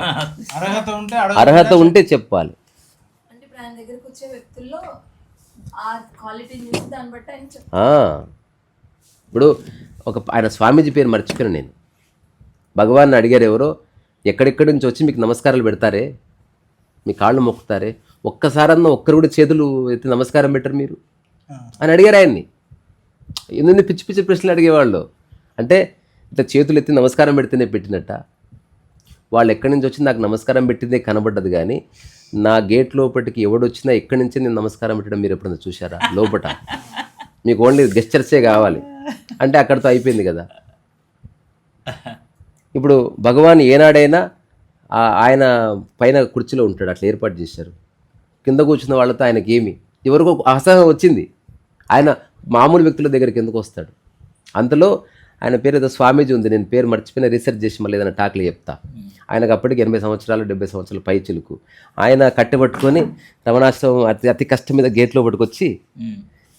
అర్హత ఉంటే చెప్పాలి. ఇప్పుడు ఆయన స్వామీజీ పేరు మర్చిపోయాను నేను. భగవాన్ అడిగారు ఎవరో, ఎక్కడెక్కడి నుంచి వచ్చి మీకు నమస్కారాలు పెడతారే, మీ కాళ్ళు మొక్కుతారే, ఒక్కసారన్నా ఒక్కరు కూడా చేతులు ఎత్తి నమస్కారం పెట్టరు మీరు అని అడిగారు ఆయన్ని. ఎందుకు పిచ్చి పిచ్చి ప్రశ్నలు అడిగేవాళ్ళు అంటే, ఇట్లా చేతులు ఎత్తి నమస్కారం పెడితేనే పెట్టినట్ట. వాళ్ళు ఎక్కడి నుంచి వచ్చి నాకు నమస్కారం పెట్టిందే కనబడ్డది, కానీ నా గేట్ లోపలికి ఎవడొచ్చినా ఎక్కడి నుంచి నేను నమస్కారం పెట్టడం మీరు ఎప్పుడైనా చూసారా? లోపట మీకు ఓన్లీ గెస్చర్సే కావాలి అంటే అక్కడితో అయిపోయింది కదా. ఇప్పుడు భగవాన్ ఏనాడైనా ఆయన పైన కుర్చీలో ఉంటాడు, అట్లా ఏర్పాటు చేశారు. కింద కూర్చున్న వాళ్ళతో ఆయనకి ఎవరికో అసహ్యం వచ్చింది, ఆయన మామూలు వ్యక్తుల దగ్గరికి ఎందుకు వస్తాడు? అంతలో ఆయన పేరు ఏదో స్వామీజీ ఉంది, నేను పేరు మర్చిపోయిన, రీసెర్చ్ చేసి మళ్ళీ ఏదైనా టాక్లు చెప్తా. ఆయనకు అప్పటికి 80 సంవత్సరాలు 70 సంవత్సరాలు పై చిలుకు. ఆయన కట్టెపట్టుకొని రమణాశ్రమం అతి కష్టం మీద గేట్లో పట్టుకొచ్చి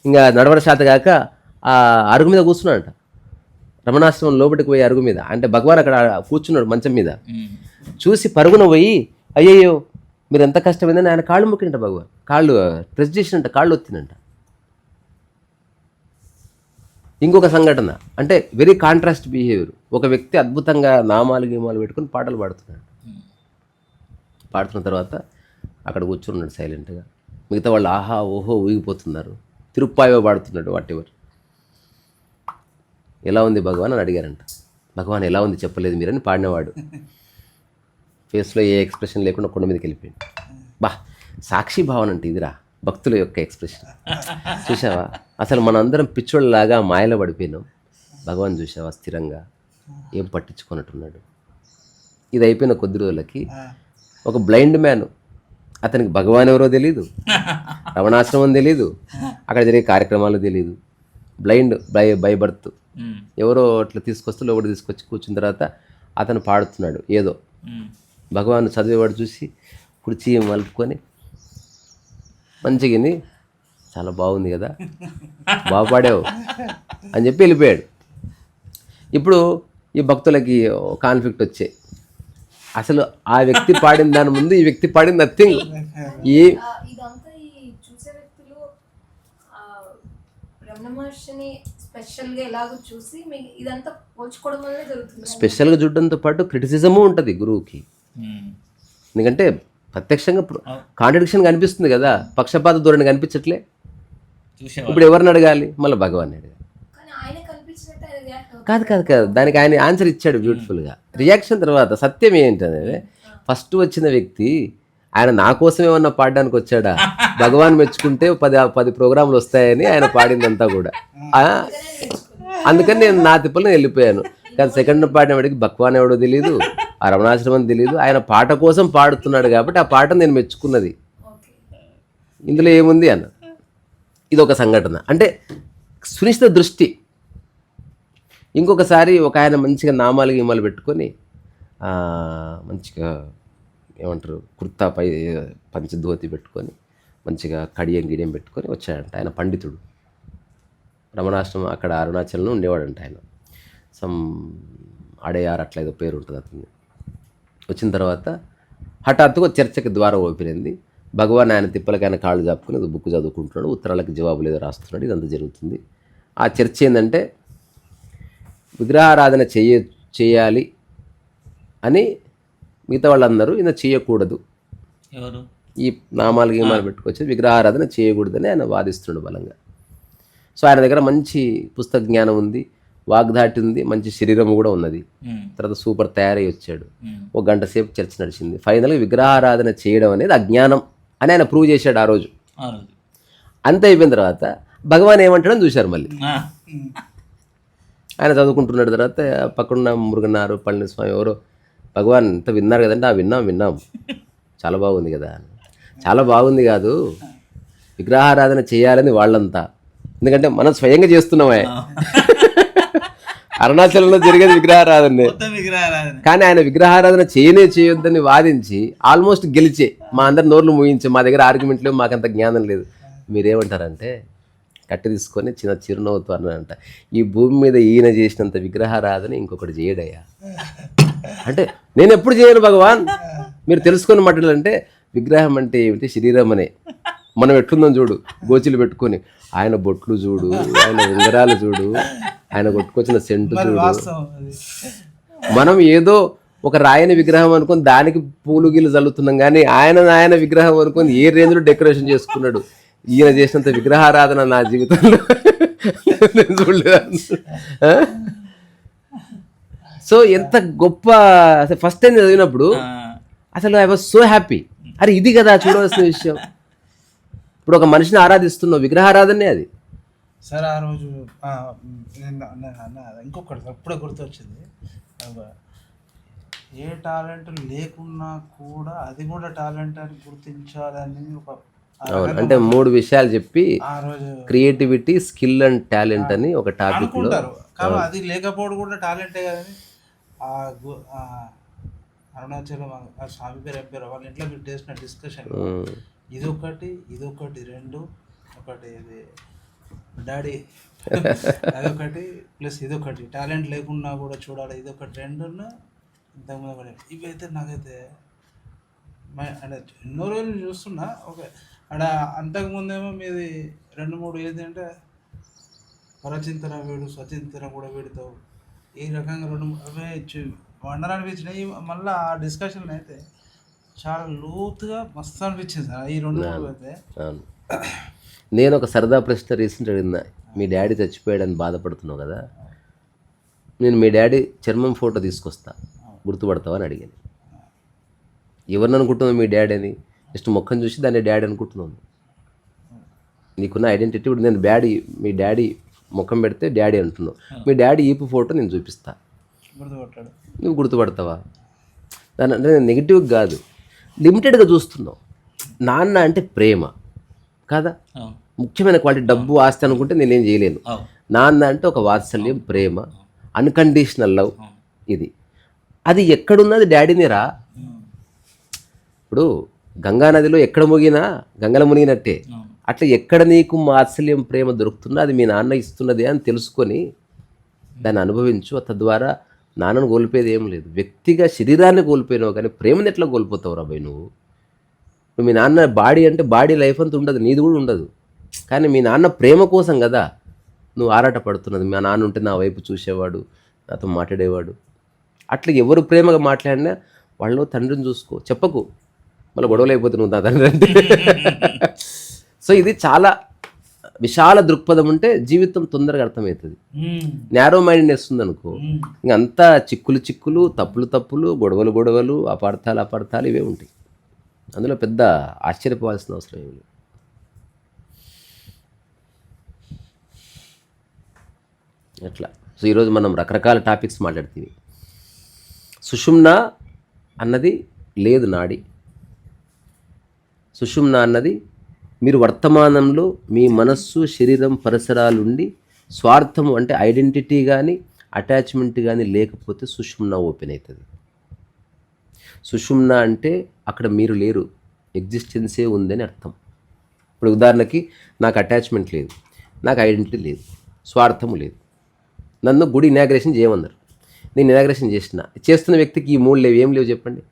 ఇంకా నడవడ శాత కాక ఆ అరుగు మీద కూర్చున్నాడంట, రమణాశ్రమం లోపలికి పోయి అరుగు మీద, అంటే భగవాన్ అక్కడ కూర్చున్నాడు మంచం మీద. చూసి పరుగున పోయి అయ్యయ్యో మీరు ఎంత కష్టమైందని ఆయన కాళ్ళు మొక్కినంట, భగవాన్ కాళ్ళు ప్రెస్ చేసినంట, కాళ్ళు వచ్చినంట. ఇంకొక సంఘటన, అంటే వెరీ కాంట్రాస్ట్ బిహేవియర్. ఒక వ్యక్తి అద్భుతంగా నామాలు గీమాలు పెట్టుకుని పాటలు పాడుతున్నాడు. పాడుతున్న తర్వాత అక్కడ కూర్చున్నాడు సైలెంట్గా. మిగతా వాళ్ళు ఆహా ఓహో ఊగిపోతున్నారు. తిరుప్పాయో పాడుతున్నాడు వాటెవర్. ఎలా ఉంది భగవాన్ అని అడిగారంట. భగవాన్ ఎలా ఉంది చెప్పలేదు మీరని పాడినవాడు ఫేస్లో ఏ ఎక్స్ప్రెషన్ లేకుండా కొండ మీదకి వెళ్ళిపోయింది. బా సాక్షి భావన అంటే ఇదిరా భక్తుల యొక్క ఎక్స్ప్రెషన్. చూసావా, అసలు మనందరం పిచ్చోళ్ళలాగా మాయలో పడిపోయినాం. భగవాన్ చూసావా స్థిరంగా ఏం పట్టించుకున్నట్టున్నాడు. ఇది అయిపోయిన కొద్ది రోజులకి ఒక బ్లైండ్ మ్యాన్, అతనికి భగవాన్ ఎవరో తెలీదు, రమణాశ్రమం తెలీదు, అక్కడ జరిగే కార్యక్రమాలు తెలీదు, బ్లైండ్ బై బర్త్. ఎవరో అట్లా తీసుకొస్తే లోపల తీసుకొచ్చి కూర్చున్న తర్వాత అతను పాడుతున్నాడు ఏదో. భగవాన్ చదివేవాడు చూసి కుర్చీ మలుపుకొని మంచిగా చాలా బాగుంది కదా, బాగా పాడావు అని చెప్పి వెళ్ళిపోయాడు. ఇప్పుడు ఈ భక్తులకి కాన్ఫ్లిక్ట్ వచ్చాయి. అసలు ఆ వ్యక్తి పాడిన దాని ముందు ఈ వ్యక్తి పాడిన నథింగ్. ఇదంతా ఈ చూసే వ్యక్తులు రమణ మహర్షిని స్పెషల్ గా ఎలాగో చూసి ఇదంతా పోల్చుకోవడం వల్ల జరుగుతుంది. స్పెషల్గా చూడడంతో పాటు క్రిటిసిజము ఉంటుంది గురువుకి. ఎందుకంటే ప్రత్యక్షంగా కాంట్రడిక్షన్ కనిపిస్తుంది కదా, పక్షపాత ధోరణి కనిపించట్లే. ఇప్పుడు ఎవరిని అడగాలి, మళ్ళీ భగవాన్ అడగాలి. కాదు కాదు కాదు, దానికి ఆయన ఆన్సర్ ఇచ్చాడు బ్యూటిఫుల్గా. రియాక్షన్ తర్వాత సత్యం ఏంటనేది, ఫస్ట్ వచ్చిన వ్యక్తి ఆయన నా కోసం ఏమన్నా పాడడానికి వచ్చాడా, భగవాన్ మెచ్చుకుంటే 10 ప్రోగ్రాంలు వస్తాయని ఆయన పాడిందంతా కూడా. అందుకని నేను నా తిప్పలు వెళ్ళిపోయాను. కానీ సెకండ్ పాడిన వాడికి భగవాన్ ఎవడో తెలియదు, ఆ రమణాశ్రమం తెలియదు, ఆయన పాట కోసం పాడుతున్నాడు కాబట్టి ఆ పాట నేను మెచ్చుకున్నది, ఇందులో ఏముంది అన్న. ఇది ఒక సంఘటన, అంటే సునిశ్చిత దృష్టి. ఇంకొకసారి ఒక ఆయన మంచిగా నామాలు గీమాలు పెట్టుకొని మంచిగా ఏమంటారు కుర్తా పై పంచధోతి పెట్టుకొని మంచిగా కడియం గిడియం పెట్టుకొని వచ్చాడంట. ఆయన పండితుడు, రమణాశ్రమం అక్కడ అరుణాచలంలో ఉండేవాడంట. ఆయన సమ్ అడయార్ అట్లా ఏదో పేరు ఉంటుంది అతను. వచ్చిన తర్వాత హఠాత్తుగా చర్చకి ద్వారం ఓపెన్ అయింది. భగవాన్ ఆయన తిప్పలకి ఆయన కాళ్ళు చాపుకొని ఏదో బుక్ చదువుకుంటున్నాడు, ఉత్తరాలకి జవాబులు ఏదో రాస్తున్నాడు. ఇదంతా జరుగుతుంది. ఆ చర్చ ఏంటంటే విగ్రహారాధన చేయాలి అని మిగతా వాళ్ళందరూ ఈయన చేయకూడదు, ఎవరు ఈ నామాలు గీమాలు పెట్టుకొచ్చి విగ్రహారాధన చేయకూడదని ఆయన వాదిస్తున్నాడు బలంగా. సో ఆయన దగ్గర మంచి పుస్తక జ్ఞానం ఉంది, వాగ్దాటి ఉంది, మంచి శరీరం కూడా ఉన్నది. తర్వాత సూపర్ తయారై వచ్చాడు. ఒక గంట సేపు చర్చ నడిచింది. ఫైనల్గా విగ్రహారాధన చేయడం అనేది అజ్ఞానం అని ఆయన ప్రూవ్ చేశాడు ఆ రోజు. అంత అయిపోయిన తర్వాత భగవాన్ ఏమంటాడని చూశారు. మళ్ళీ ఆయన చదువుకుంటున్నాడు. తర్వాత పక్కన మురుగన్నారు పళనిస్వామి ఎవరో, భగవాన్ ఇంత విన్నారు కదంటే విన్నాం చాలా బాగుంది కదా. చాలా బాగుంది కాదు, విగ్రహారాధన చేయాలని వాళ్ళంతా, ఎందుకంటే మనం స్వయంగా చేస్తున్నామే. అరుణాచలంలో జరిగేది విగ్రహారాధనే, కానీ ఆయన విగ్రహారాధన చేయొద్దని వాదించి ఆల్మోస్ట్ గెలిచే మా అందరి నోర్లు ముగించే, మా దగ్గర ఆర్గ్యుమెంట్ లేవు, మాకంత జ్ఞానం లేదు. మీరేమంటారంటే కట్టి తీసుకొని చిన్న చిరునవ్వుతో అన్నాడంట, ఈ భూమి మీద ఈయన చేసినంత విగ్రహారాధన ఇంకొకటి చేయడయ్యా అంటే నేను ఎప్పుడు చేయను భగవాన్, మీరు తెలుసుకొని మాట్లాడాలంటే విగ్రహం అంటే ఏమిటి, శరీరం అనే. మనం ఎట్లుందని చూడు, గోచిలు పెట్టుకొని, ఆయన బొట్లు చూడు, ఆయన ఉంగరాలు చూడు, ఆయన కొట్టుకొచ్చిన సెంటు చూడు. మనం ఏదో ఒక రాయని విగ్రహం అనుకొని దానికి పూలు గీలు చల్లుతున్నాం, కానీ ఆయన విగ్రహం అనుకొని ఏ రేంజ్లో డెకరేషన్ చేసుకున్నాడు. ఈయన చేసినంత విగ్రహారాధన నా జీవితంలో నేను చూడలేదు. సో ఎంత గొప్ప, అసలు ఫస్ట్ టైం చదివినప్పుడు అసలు ఐ వాజ్ సో హ్యాపీ. అరే ఇది కదా చూడవలసిన విషయం. ఇప్పుడు ఒక మనిషిని ఆరాధిస్తున్నావు, విగ్రహారాధనే అది. సార్ ఆ రోజు ఇంకొకటి అప్పుడే గుర్తొచ్చింది, ఏ టాలెంట్ లేకున్నా కూడా అది కూడా టాలెంట్ అని గుర్తించాలని ఒక అంటే 3 విషయాలు చెప్పి క్రియేటివిటీ, స్కిల్ అండ్ టాలెంట్ అని ఒక టాపిక్ లో. కానీ అది లేకపోవడం కూడా టాలెంటే కదని అరుణాచలం స్వామి పేరు ఏం పేరు వాళ్ళ ఇంట్లో మీరు చేసిన డిస్కషన్ ఇదొకటి 2 ఒకటి ఇది డాడీ అదొకటి ప్లస్ ఇదొకటి టాలెంట్ లేకున్నా కూడా చూడాలి ఇదొకటి రెండున్న ఇంతకుముందు కూడా ఇవైతే నాకైతే అంటే ఎన్నో రోజులు చూస్తున్నా ఓకే అక్కడ అంతకుముందేమో మీది 2-3 ఏది అంటే పరచింతన వీడు స్వచింతన కూడా వీడుతావు ఈ రకంగా 2 అవే వండర్ అనిపించినాయి మళ్ళీ ఆ డిస్కషన్ అయితే చాలా లోతుగా మస్తు అనిపించింది సార్ ఈ 2-3 అయితే. అవును. నేను ఒక సరదా ప్రశ్న రీసెంట్ అడిగిన, మీ డాడీ చచ్చిపోయాడని బాధపడుతున్నావు కదా, నేను మీ డాడీ చర్మం ఫోటో తీసుకొస్తా గుర్తుపడతావా అని అడిగాను. ఎవరిని అనుకుంటున్నావు మీ డాడీ అని? జస్ట్ ముఖం చూసి దాన్ని డాడీ అనుకుంటున్నాను. నీకున్న ఐడెంటిటీ ఇప్పుడు నేను మీ డాడీ ముఖం పెడితే డాడీ అంటున్నావు, మీ డాడీ ఈపు ఫోటో నేను చూపిస్తా, గుర్తుపట్టాడు, నువ్వు గుర్తుపడతావా? దాని అంటే నేను నెగిటివ్ కాదు, లిమిటెడ్గా చూస్తున్నావు. నాన్న అంటే ప్రేమ కాదా, ముఖ్యమైన క్వాలిటీ. డబ్బు ఆస్తి అనుకుంటే నేనేం చేయలేను. నాన్న అంటే ఒక వాత్సల్యం, ప్రేమ, అన్కండిషనల్ లవ్. ఇది అది ఎక్కడున్నది డాడీని రా. ఇప్పుడు గంగానదిలో ఎక్కడ ముగినా గంగల మునిగినట్టే, అట్లా ఎక్కడ నీకు వాత్సల్యం ప్రేమ దొరుకుతున్నా అది మీ నాన్న ఇస్తున్నది అని తెలుసుకొని దాన్ని అనుభవించు. తద్వారా నాన్నను కోల్పోయేది ఏం లేదు. వ్యక్తిగా శరీరాన్ని కోల్పోయినావు కానీ ప్రేమను ఎట్లా కోల్పోతావు రాబాయ్ నువ్వు? మీ నాన్న బాడీ అంటే బాడీ లైఫ్ అంతా ఉండదు, నీది కూడా ఉండదు. కానీ మీ నాన్న ప్రేమ కోసం కదా నువ్వు ఆరాట పడుతున్నది. మా నాన్న ఉంటే నా వైపు చూసేవాడు, నాతో మాట్లాడేవాడు. అట్లా ఎవరు ప్రేమగా మాట్లాడినా వాళ్ళు తండ్రిని చూసుకో, చెప్పకు మళ్ళీ గొడవలు అయిపోతుంది నువ్వు నా తండ్రి అంటే. సో ఇది చాలా విశాల దృక్పథం ఉంటే జీవితం తొందరగా అర్థమవుతుంది. నేరో మైండ్నెస్ ఉందనుకో ఇంకంతా చిక్కులు తప్పులు గొడవలు అపార్థాలు ఇవే ఉంటాయి. అందులో పెద్ద ఆశ్చర్యపోవాల్సిన అవసరం ఏమి లేదు. అట్లా. సో ఈరోజు మనం రకరకాల టాపిక్స్ మాట్లాడుతుంది. సుషుమ్న అన్నది లేదు నాడి. సుషుమ్న అన్నది మీరు వర్తమానంలో మీ మనస్సు, శరీరం, పరిసరాలుండి స్వార్థము అంటే ఐడెంటిటీ కానీ అటాచ్మెంట్ కానీ లేకపోతే సుషుమ్న ఓపెన్ అవుతుంది. సుషుమ్న అంటే అక్కడ మీరు లేరు, ఎగ్జిస్టెన్సే ఉందని అర్థం. ఇప్పుడు ఉదాహరణకి నాకు అటాచ్మెంట్ లేదు, నాకు ఐడెంటిటీ లేదు, స్వార్థము లేదు. నన్ను గుడి ఇనాగ్రేషన్ చేయమన్నారు, నేను ఇనాగ్రేషన్ చేస్తున్న వ్యక్తికి ఈ 3 లేవు. ఏం లేవు చెప్పండి?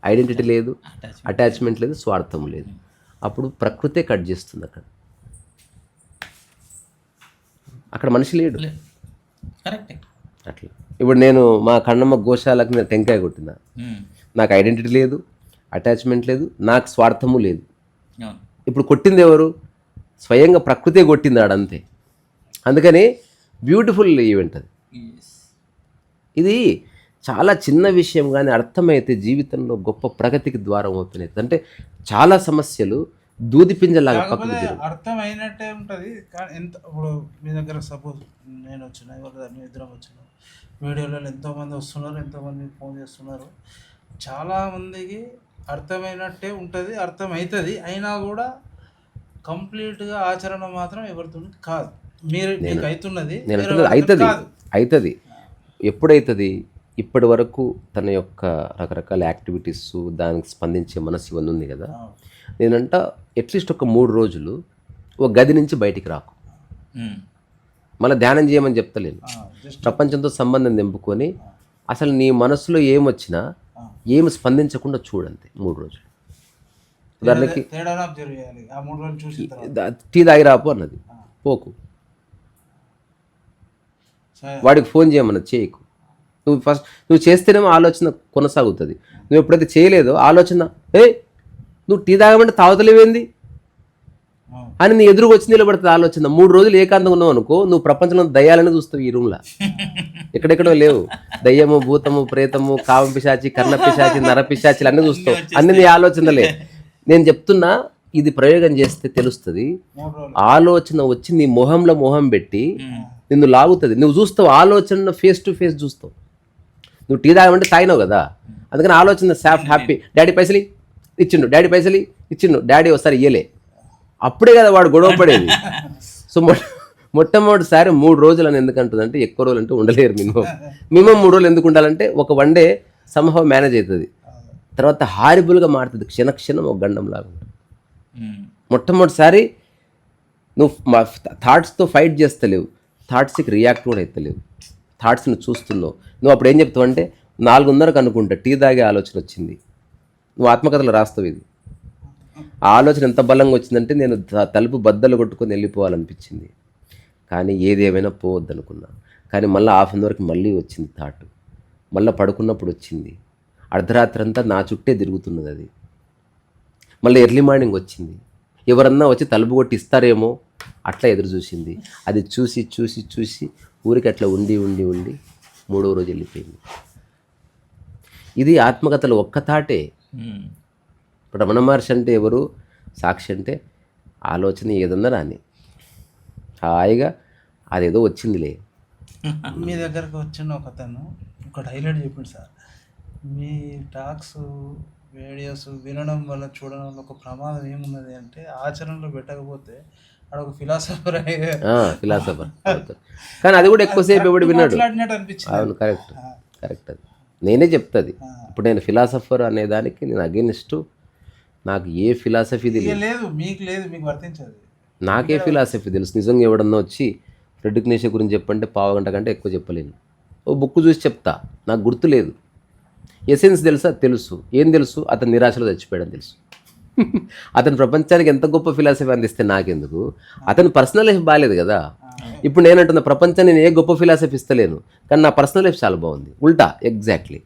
ఐడెంటిటీ లేదు, అటాచ్మెంట్ లేదు, స్వార్థము లేదు. అప్పుడు ప్రకృతే కట్ చేస్తుంది. అక్కడ మనిషి లేడు. అట్లా ఇప్పుడు నేను మా కన్నమ్మ గోశాలకు నేను టెంకాయ కొట్టినా, నాకు ఐడెంటిటీ లేదు, అటాచ్మెంట్ లేదు, నాకు స్వార్థము లేదు. ఇప్పుడు కొట్టింది ఎవరు? స్వయంగా ప్రకృతే కొట్టింది ఆడంతే. అందుకని బ్యూటిఫుల్ ఈవెంట్ అది. ఇది చాలా చిన్న విషయం కానీ అర్థమైతే జీవితంలో గొప్ప ప్రగతికి ద్వారం ఓపెన్ అవుతుంది. అంటే చాలా సమస్యలు దూదిపింజలాగా అర్థం అయినట్టే ఉంటుంది. కానీ ఎంత ఇప్పుడు మీ దగ్గర సపోజ్ నేను వచ్చిన, మీ ఇద్దరం వచ్చిన, వీడియోలలో ఎంతోమంది వస్తున్నారు, ఎంతోమంది ఫోన్ చేస్తున్నారు. చాలామందికి అర్థమైనట్టే ఉంటుంది, అర్థమవుతుంది. అయినా కూడా కంప్లీట్గా ఆచరణ మాత్రం ఎవరితో కాదు. మీకు అవుతున్నది, అవుతుంది. ఎప్పుడైతుంది? ఇప్పటి వరకు తన యొక్క రకరకాల యాక్టివిటీస్, దానికి స్పందించే మనసు ఇవన్నీ ఉంది కదా. నేనంట అట్లీస్ట్ ఒక 3 రోజులు ఒక గది నుంచి బయటికి రాకు, మళ్ళీ ధ్యానం చేయమని చెప్తలేను. ప్రపంచంతో సంబంధం తెంపుకొని అసలు నీ మనసులో ఏమొచ్చినా ఏమి స్పందించకుండా చూడంతే 3 రోజులు. ఉదాహరణకి టీ తాగి రాపు అన్నది, పోకు. వాడికి ఫోన్ చేయమన్నది, చేయకు. నువ్వు చేస్తేనేమో ఆలోచన కొనసాగుతుంది. నువ్వు ఎప్పుడైతే చేయలేదో ఆలోచన, నువ్వు టీ తాగమంటే తాగుతలేవేంది అని నీ ఎదురుకు వచ్చి నిలబడుతుంది ఆలోచన. 3 రోజులు ఏకాంతంగా ఉన్నావు అనుకో, నువ్వు ప్రపంచంలో దయ్యాలని చూస్తావు. ఈ రూమ్లో ఎక్కడెక్కడో లేవు దయ్యము, భూతము, ప్రేతము, కామ పిశాచి, కర్ణ పిశాచి, నర పిశాచిలు అన్నీ చూస్తావు. అన్ని నీ ఆలోచనలే. నేను చెప్తున్నా, ఇది ప్రయోగం చేస్తే తెలుస్తుంది. ఆలోచన వచ్చి నీ మొహంలో మొహం పెట్టి నిన్ను లాగుతుంది. నువ్వు చూస్తావు, ఆలోచన ఫేస్ టు ఫేస్ చూస్తావు. నువ్వు టీ తాగమంటే తాగినావు కదా, అందుకని ఆలోచన సాఫ్ హ్యాపీ. డాడీ పైసలు ఇచ్చిండు, డాడీ పైసలు ఇచ్చిండు, డాడీ ఒకసారి ఇయ్యలే. అప్పుడే కదా వాడు గొడవ పడేది. సో మొట్టమొదటిసారి 3 రోజులు అని ఎందుకంటుందంటే, ఎక్కువ రోజులు అంటే ఉండలేరు. మినిమం 3 రోజులు ఎందుకు ఉండాలంటే, ఒక 1 డే సంభవం మేనేజ్ అవుతుంది. తర్వాత హారిబుల్గా మారుతుంది, క్షణక్షణం ఒక గండం లాగా ఉంటుంది. మొట్టమొదటిసారి నువ్వు మా థాట్స్తో ఫైట్ చేస్తలేవు, థాట్స్కి రియాక్ట్ కూడా అవుతలేవు, థాట్స్ని చూస్తున్నావు. నువ్వు అప్పుడు ఏం చెప్తావు అంటే 4:30 అనుకుంటా టీ తాగే ఆలోచన వచ్చింది. నువ్వు ఆత్మకథలు రాస్తావు ఇది. ఆ ఆలోచన ఎంత బలంగా వచ్చిందంటే నేను తలుపు బద్దలు కొట్టుకొని వెళ్ళిపోవాలనిపించింది, కానీ ఏది ఏమైనా పోవద్దు అనుకున్నా. కానీ మళ్ళీ హాఫ్ అన్ అవర్కి మళ్ళీ వచ్చింది థాట్, మళ్ళీ పడుకున్నప్పుడు వచ్చింది, అర్ధరాత్రి అంతా నా చుట్టే తిరుగుతున్నది అది. మళ్ళీ ఎర్లీ మార్నింగ్ వచ్చింది, ఎవరన్నా వచ్చి తలుపు కొట్టి ఇస్తారేమో అట్లా ఎదురు చూసింది. అది చూసి చూసి చూసి ఊరికి అట్లా ఉండి ఉండి ఉండి 3వ రోజు వెళ్ళిపోయింది. ఇది ఆత్మకథలు ఒక్క తాటే. ఇప్పుడు రమణ మహర్షి అంటే ఎవరు? సాక్షి అంటే ఆలోచన ఏదన్నా రాని హాయిగా అదేదో వచ్చిందిలే. మీ దగ్గరకు వచ్చిన ఒక అతను ఒకటి హైలైట్ చెప్పింది సార్, మీ టాక్స్ వీడియోస్ వినడం వల్ల చూడడం వల్ల ఒక ప్రమాదం ఏమున్నది అంటే ఆచరణలో పెట్టకపోతే అక్కడ ఒక ఫిలాసఫర్ ఫిలాసఫర్ కానీ అది కూడా ఎక్కువసేపు ఎవడు విన్నాడు. మాట్లాడినట్టు అనిపించింది. అవును, కరెక్ట్ కరెక్ట్. అది నేనే చెప్తుంది. ఇప్పుడు నేను ఫిలాసఫర్ అనేదానికి నేను అగెనిస్ట్. నాకు ఏ ఫిలాసఫీది ఇక లేదు, మీకు లేదు, మీకు వర్తించదు. నాకే ఫిలాసఫీ తెలుసు. నిజంగా ఎవడన్నా వచ్చి ఫ్రెడ్రిక్ నీషే గురించి చెప్పంటే పావుగంట కంటే ఎక్కువ చెప్పలేను. ఓ బుక్ చూసి చెప్తా, నాకు గుర్తు లేదు. ఎసెన్స్ తెలుసా? తెలుసు. ఏం తెలుసు? అతను నిరాశలో చచ్చిపోయాడని తెలుసు. అతను ప్రపంచానికి ఎంత గొప్ప ఫిలాసఫీ అందిస్తే నాకెందుకు? అతని పర్సనల్ లైఫ్ బాగాలేదు కదా. ఇప్పుడు నేనంటున్న ప్రపంచాన్ని నేను ఏ గొప్ప ఫిలాసఫీ ఇస్తలేను, కానీ నా పర్సనల్ లైఫ్ చాలా బాగుంది. ఉల్టా ఎగ్జాక్ట్లీ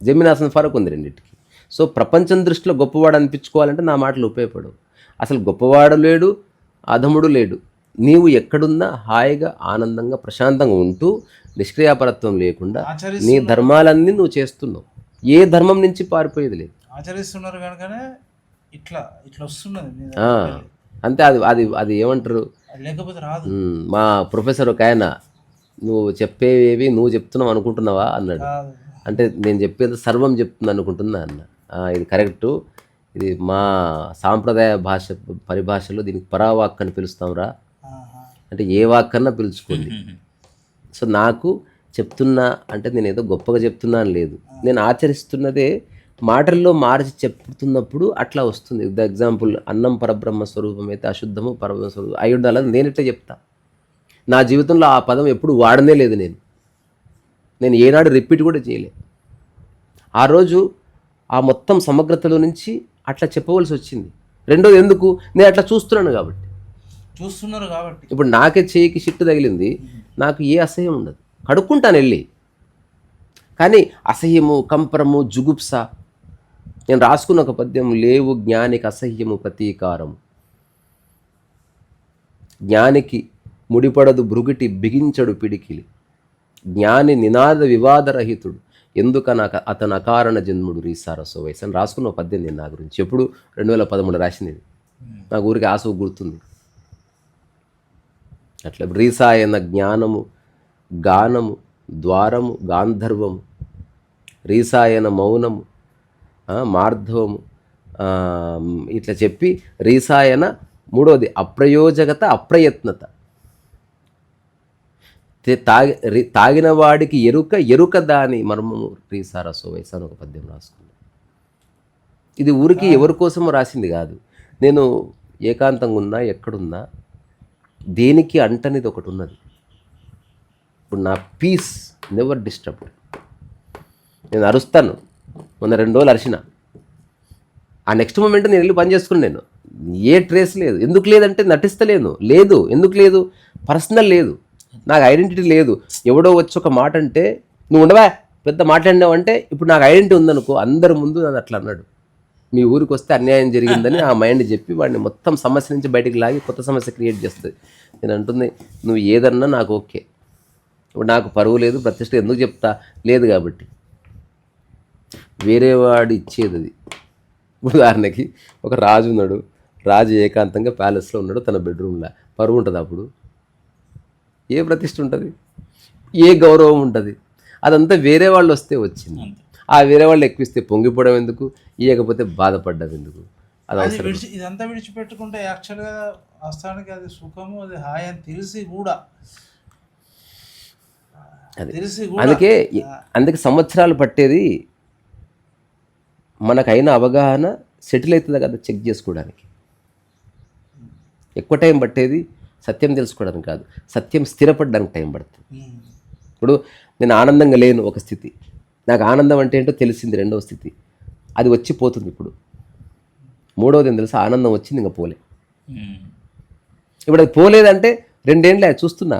జమీనాసన ఫరక్ ఉంది రెండింటికి. సో ప్రపంచం దృష్టిలో గొప్పవాడు అనిపించుకోవాలంటే నా మాటలు ఉపయోగపడవు. అసలు గొప్పవాడు లేడు, అధముడు లేడు. నీవు ఎక్కడున్నా హాయిగా ఆనందంగా ప్రశాంతంగా ఉంటూ నిష్క్రియాపరత్వం లేకుండా నీ ధర్మాలన్నీ నువ్వు చేస్తున్నావు. ఏ ధర్మం నుంచి పారిపోయేది లేదు. ఆచరిస్తున్నారు కనుకనే ఇట్లా ఇట్లా వస్తున్నది మీ అంతే. అది అది అది ఏమంటారు, లేకపోతే రాదు. మా ప్రొఫెసర్ ఒక ఆయన, నువ్వు చెప్పేవేవి నువ్వు చెప్తున్నావు అనుకుంటున్నావా అన్నాడు. అంటే నేను చెప్పేది సర్వం చెప్తుంది అనుకుంటున్నా అన్న. ఇది కరెక్టు, ఇది మా సాంప్రదాయ భాష పరిభాషలో దీనికి పరావాక్ అని పిలుస్తాంరా. అంటే ఏ వాక్ అన్నా పిలుచుకోండి. సో నాకు చెప్తున్నా అంటే నేను ఏదో గొప్పగా చెప్తున్నా అని లేదు, నేను ఆచరిస్తున్నదే మాటల్లో మార్చి చెప్తున్నప్పుడు అట్లా వస్తుంది. ద ఎగ్జాంపుల్, అన్నం పరబ్రహ్మ స్వరూపం అయితే అశుద్ధము పరబ్రహ్మ స్వరూపం అయి ఉండాలని నేను ఇట్లా చెప్తా. నా జీవితంలో ఆ పదం ఎప్పుడు వాడనే లేదు. నేను ఏనాడు రిపీట్ కూడా చేయలే. ఆ రోజు ఆ మొత్తం సమగ్రతలో నుంచి అట్లా చెప్పవలసి వచ్చింది. రెండోది ఎందుకు, నేను అట్లా చూస్తున్నాను కాబట్టి. చూస్తున్నారు కాబట్టి ఇప్పుడు నాకే చేయికి షిట్టు తగిలింది, నాకు ఏ అసహ్యం ఉండదు, కడుక్కుంటాను వెళ్ళి. కానీ అసహ్యము, కంపరము, జుగుప్స, నేను రాసుకున్న ఒక పద్యం, లేవు జ్ఞానికి అసహ్యము ప్రతీకారము. జ్ఞానికి ముడిపడదు భృగిటి బిగించడు పిడికిలి, జ్ఞాని నినాద వివాదరహితుడు, ఎందుకన అతను అకారణ జన్ముడు రీసారసో వయసు అని రాసుకున్న పద్యం నేను నా గురించి. ఎప్పుడు 2013 రాసింది ఇది. నాకు ఊరికి ఆశ గుర్తుంది. అట్లా రీసాయన జ్ఞానము గానము ద్వారము గాంధర్వము, రీసాయన మౌనము మార్ధవము, ఇట్లా చెప్పి రీసాయన మూడోది అప్రయోజకత అప్రయత్నత. తాగిన వాడికి ఎరుక దాని మర్మము రీసారసో వయసు అని ఒక పద్యం రాసుకున్నాను. ఇది ఊరికి ఎవరి కోసమో రాసింది కాదు. నేను ఏకాంతంగా ఉన్నా ఎక్కడున్నా దేనికి అంటనిది ఒకటి ఉన్నది. ఇప్పుడు నా పీస్ నెవర్ డిస్టర్బ్డ్. నేను అరుస్తాను, మొన్న 2 రోజులు అరిచిన, ఆ నెక్స్ట్ మూమెంట్ నేను వెళ్ళి పని చేసుకున్నాను. ఏ ట్రేస్ లేదు. ఎందుకు లేదంటే నటిస్తలేను. లేదు, ఎందుకు లేదు, పర్సనల్ లేదు, నాకు ఐడెంటిటీ లేదు. ఎవడో వచ్చి ఒక మాట అంటే నువ్వు ఉండవా పెద్ద మాట్లాడినావు అంటే, ఇప్పుడు నాకు ఐడెంటిటీ ఉందనుకో, అందరి ముందు నన్ను అట్లా అన్నాడు, మీ ఊరికి వస్తే అన్యాయం జరిగిందని ఆ మైండ్ చెప్పి వాడిని మొత్తం సమస్య నుంచి బయటికి లాగి కొత్త సమస్య క్రియేట్ చేస్తుంది. నేను అంటుంది, నువ్వు ఏదన్నా నాకు ఓకే, ఇప్పుడు నాకు పరువు లేదు, ప్రతిష్ట ఎందుకు చెప్తా లేదు కాబట్టి. వేరే వాడు ఇచ్చేది అది. ఉదాహరణకి ఒక రాజు ఉన్నాడు, రాజు ఏకాంతంగా ప్యాలెస్లో ఉన్నాడు తన బెడ్రూమ్లో, పరువు ఉంటుంది అప్పుడు? ఏ ప్రతిష్ట ఉంటుంది, ఏ గౌరవం ఉంటుంది? అదంతా వేరే వాళ్ళు వస్తే వచ్చింది. ఆ వేరే వాళ్ళు ఎక్కువిస్తే పొంగిపోవడం ఎందుకు, ఇవ్వకపోతే బాధపడ్డం ఎందుకు? అది అవసరం. ఇదంతా విడిచిపెట్టుకుంటే యాక్చువల్గా వాస్తవానికి అది సుఖము, అది హాయి అని తెలిసి కూడా అందుకే సంవత్సరాలు పట్టేది. మనకైన అవగాహన సెటిల్ అవుతుందా కదా చెక్ చేసుకోవడానికి. ఎక్కువ టైం పట్టేది సత్యం తెలుసుకోవడానికి కాదు, సత్యం స్థిరపడడానికి టైం పడుతుంది. ఉమ్. ఇప్పుడు నేను ఆనందంగా లేను ఒక స్థితి, నాకు ఆనందం అంటే ఏంటో తెలిసింది రెండవ స్థితి, అది వచ్చి పోతుంది. ఇప్పుడు మూడవది ఏం తెలుసా, ఆనందం వచ్చింది ఇంకా పోలే. ఇప్పుడు అది పోలేదంటే 2 ఏళ్ళు చూస్తున్నా,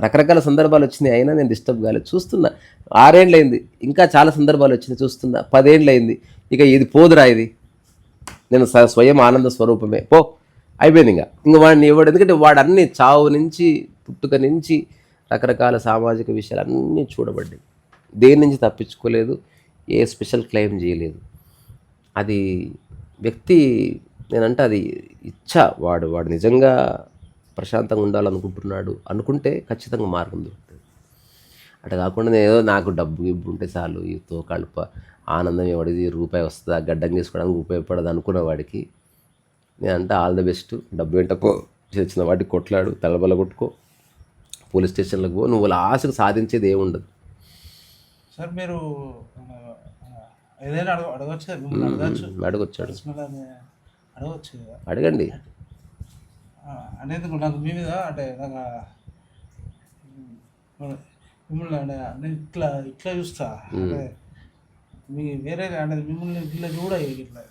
రకరకాల సందర్భాలు వచ్చినాయి, అయినా నేను డిస్టర్బ్ కాలేదు, చూస్తున్నా. 6 ఏళ్ళు అయింది, ఇంకా చాలా సందర్భాలు వచ్చినాయి, చూస్తున్నా. 10 ఏళ్ళు అయింది, ఇక ఇది పోదురా, ఇది నేను స్వయం ఆనంద స్వరూపమే, పో అయిపోయింది. ఇంకా వాడిని ఎవడు, ఎందుకంటే వాడు అన్ని చావు నుంచి పుట్టుక నుంచి రకరకాల సామాజిక విషయాలు అన్నీ చూడబడ్డాయి, దేని నుంచి తప్పించుకోలేదు, ఏ స్పెషల్ క్లెయిమ్ చేయలేదు. అది వ్యక్తి, నేనంటే అది ఇచ్చ, వాడు నిజంగా ప్రశాంతంగా ఉండాలనుకుంటున్నాడు అనుకుంటే ఖచ్చితంగా మార్గం దొరుకుతుంది. అట్లా కాకుండా ఏదో నాకు డబ్బు గిబ్బు ఉంటే చాలు, ఈ తోకల్ప ఆనందం ఎవడిది, రూపాయి వస్తుందా గడ్డం చేసుకోవడానికి ఉపయోగపడదు అనుకున్న వాడికి నేనంటే ఆల్ ద బెస్ట్. డబ్బు వెంటకో, చిన్న వాటికి కొట్లాడు, తలబల కొట్టుకో, పోలీస్ స్టేషన్లకు పో, నువ్వు లాస్ట్కి సాధించేది ఏముండదు. సార్ మీరు ఏదైనా అడగచ్చు, మిమ్మల్ని అడగచ్చు, అడగొచ్చాడు, అడగచ్చు కదా, అడగండి. అనేది నాకు మీ మీద అంటే నాకు మిమ్మల్ని అంటే నేను ఇట్లా ఇట్లా చూస్తా, అంటే మీ వేరే అనేది మిమ్మల్ని ఇట్లా చూడ ఇట్లా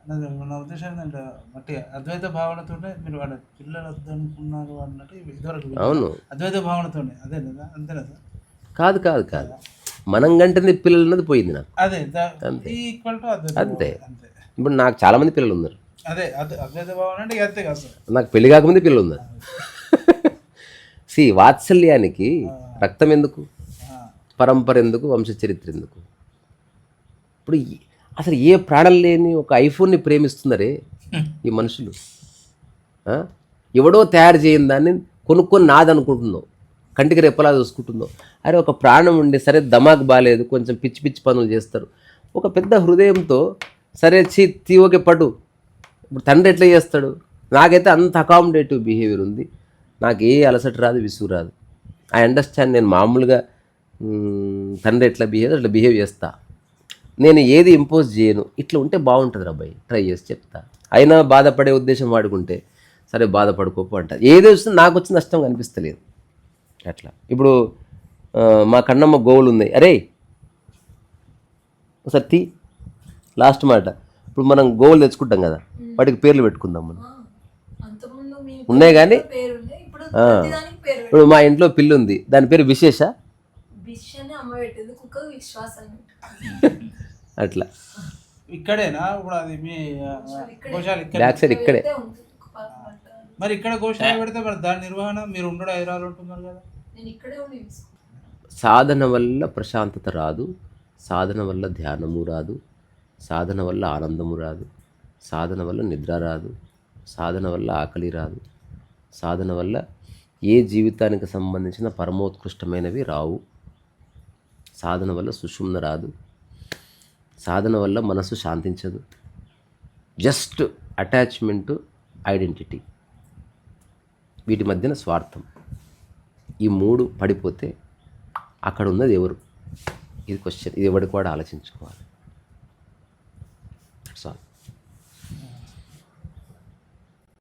అనేది నా ఉద్దేశం ఏంటంటే మట్టి అద్వైత భావనతోనే మీరు వాళ్ళ పిల్లలు వద్దనుకున్నారు అన్నట్టు ఇదివరకు. అవును, అద్వైత భావనతోనే అదే కదా, అంతేనా సార్? కాదు కాదు కాదు, మనం గంటనే పిల్లలు అన్నది పోయింది నాకు, అదే ఈక్వల్ టు అద్వైత అంతే. అంతే. ఇప్పుడు నాకు చాలామంది పిల్లలు ఉన్నారు, అదే అద్వైత భావన అంటే అంతే కదా సార్. నాకు పెళ్లి కాకముందే పిల్లలు ఉన్నారు. వాత్సల్యానికి రక్తం ఎందుకు, పరంపర ఎందుకు, వంశచరిత్ర ఎందుకు? ఇప్పుడు అసలు ఏ ప్రాణం లేని ఒక ఐఫోన్ని ప్రేమిస్తున్నారే ఈ మనుషులు. ఎవడో తయారు చేయని దాన్ని కొనుక్కొని నాదనుకుంటున్నావు, కంటికి రెప్పలా చూసుకుంటున్నావు. అరే ఒక ప్రాణం ఉండి, సరే దమాక్ బాగాలేదు, కొంచెం పిచ్చి పిచ్చి పనులు చేస్తారు, ఒక పెద్ద హృదయంతో సరే తీవకే పడు. ఇప్పుడు తండ్రి ఎట్లా చేస్తాడు? నాకైతే అంత అకామిడేటివ్ బిహేవియర్ ఉంది, నాకు ఏ అలసట రాదు, విసుగు రాదు. I understand. నేను మామూలుగా తండ్రి ఎట్లా అట్లా బిహేవ్ చేస్తా, నేను ఏది ఇంపోజ్ చేయను. ఇట్లా ఉంటే బాగుంటుంది అబ్బాయి, ట్రై చేసి చెప్తా. అయినా బాధపడే ఉద్దేశం వాడుకుంటే సరే బాధపడుకోపు అంట. ఏది వస్తుంది నాకు వచ్చి నష్టం కనిపిస్తలేదు అట్లా. ఇప్పుడు మా కన్నమ్మ గోవులు ఉన్నాయి, అరే ఒకసారి లాస్ట్ మాట. ఇప్పుడు మనం గోవులు తెచ్చుకుంటాం కదా, వాటికి పేర్లు పెట్టుకుందాం మనం. ఉన్నాయి కానీ ఇప్పుడు మా ఇంట్లో పిల్లి ఉంది, దాని పేరు విశేష, అట్లా. ఇక్కడేనా ఇప్పుడు అది మీ గోశాల బ్యాక్ సైడ్ ఇక్కడే. మరి ఇక్కడ గోశాల పెడితే మరి దాని నిర్వహణ మీరు ఉండడం హైదరాబాద్ ఉంటున్నారు కదా. సాధన వల్ల ప్రశాంతత రాదు, సాధన వల్ల ధ్యానము రాదు, సాధన వల్ల ఆనందము రాదు, సాధన వల్ల నిద్ర రాదు, సాధన వల్ల ఆకలి రాదు, సాధన వల్ల ఏ జీవితానికి సంబంధించిన పరమోత్కృష్టమైనవి రావు, సాధన వల్ల సుషుమ్న రాదు, సాధన వల్ల మనసు శాంతించదు. జస్ట్ అటాచ్మెంటు, ఐడెంటిటీ, వీటి మధ్యన స్వార్థం, ఈ 3 పడిపోతే అక్కడ ఉన్నది ఎవరు? ఇది క్వశ్చన్. ఇది ఎవరికి కూడా ఆలోచించుకోవాలి.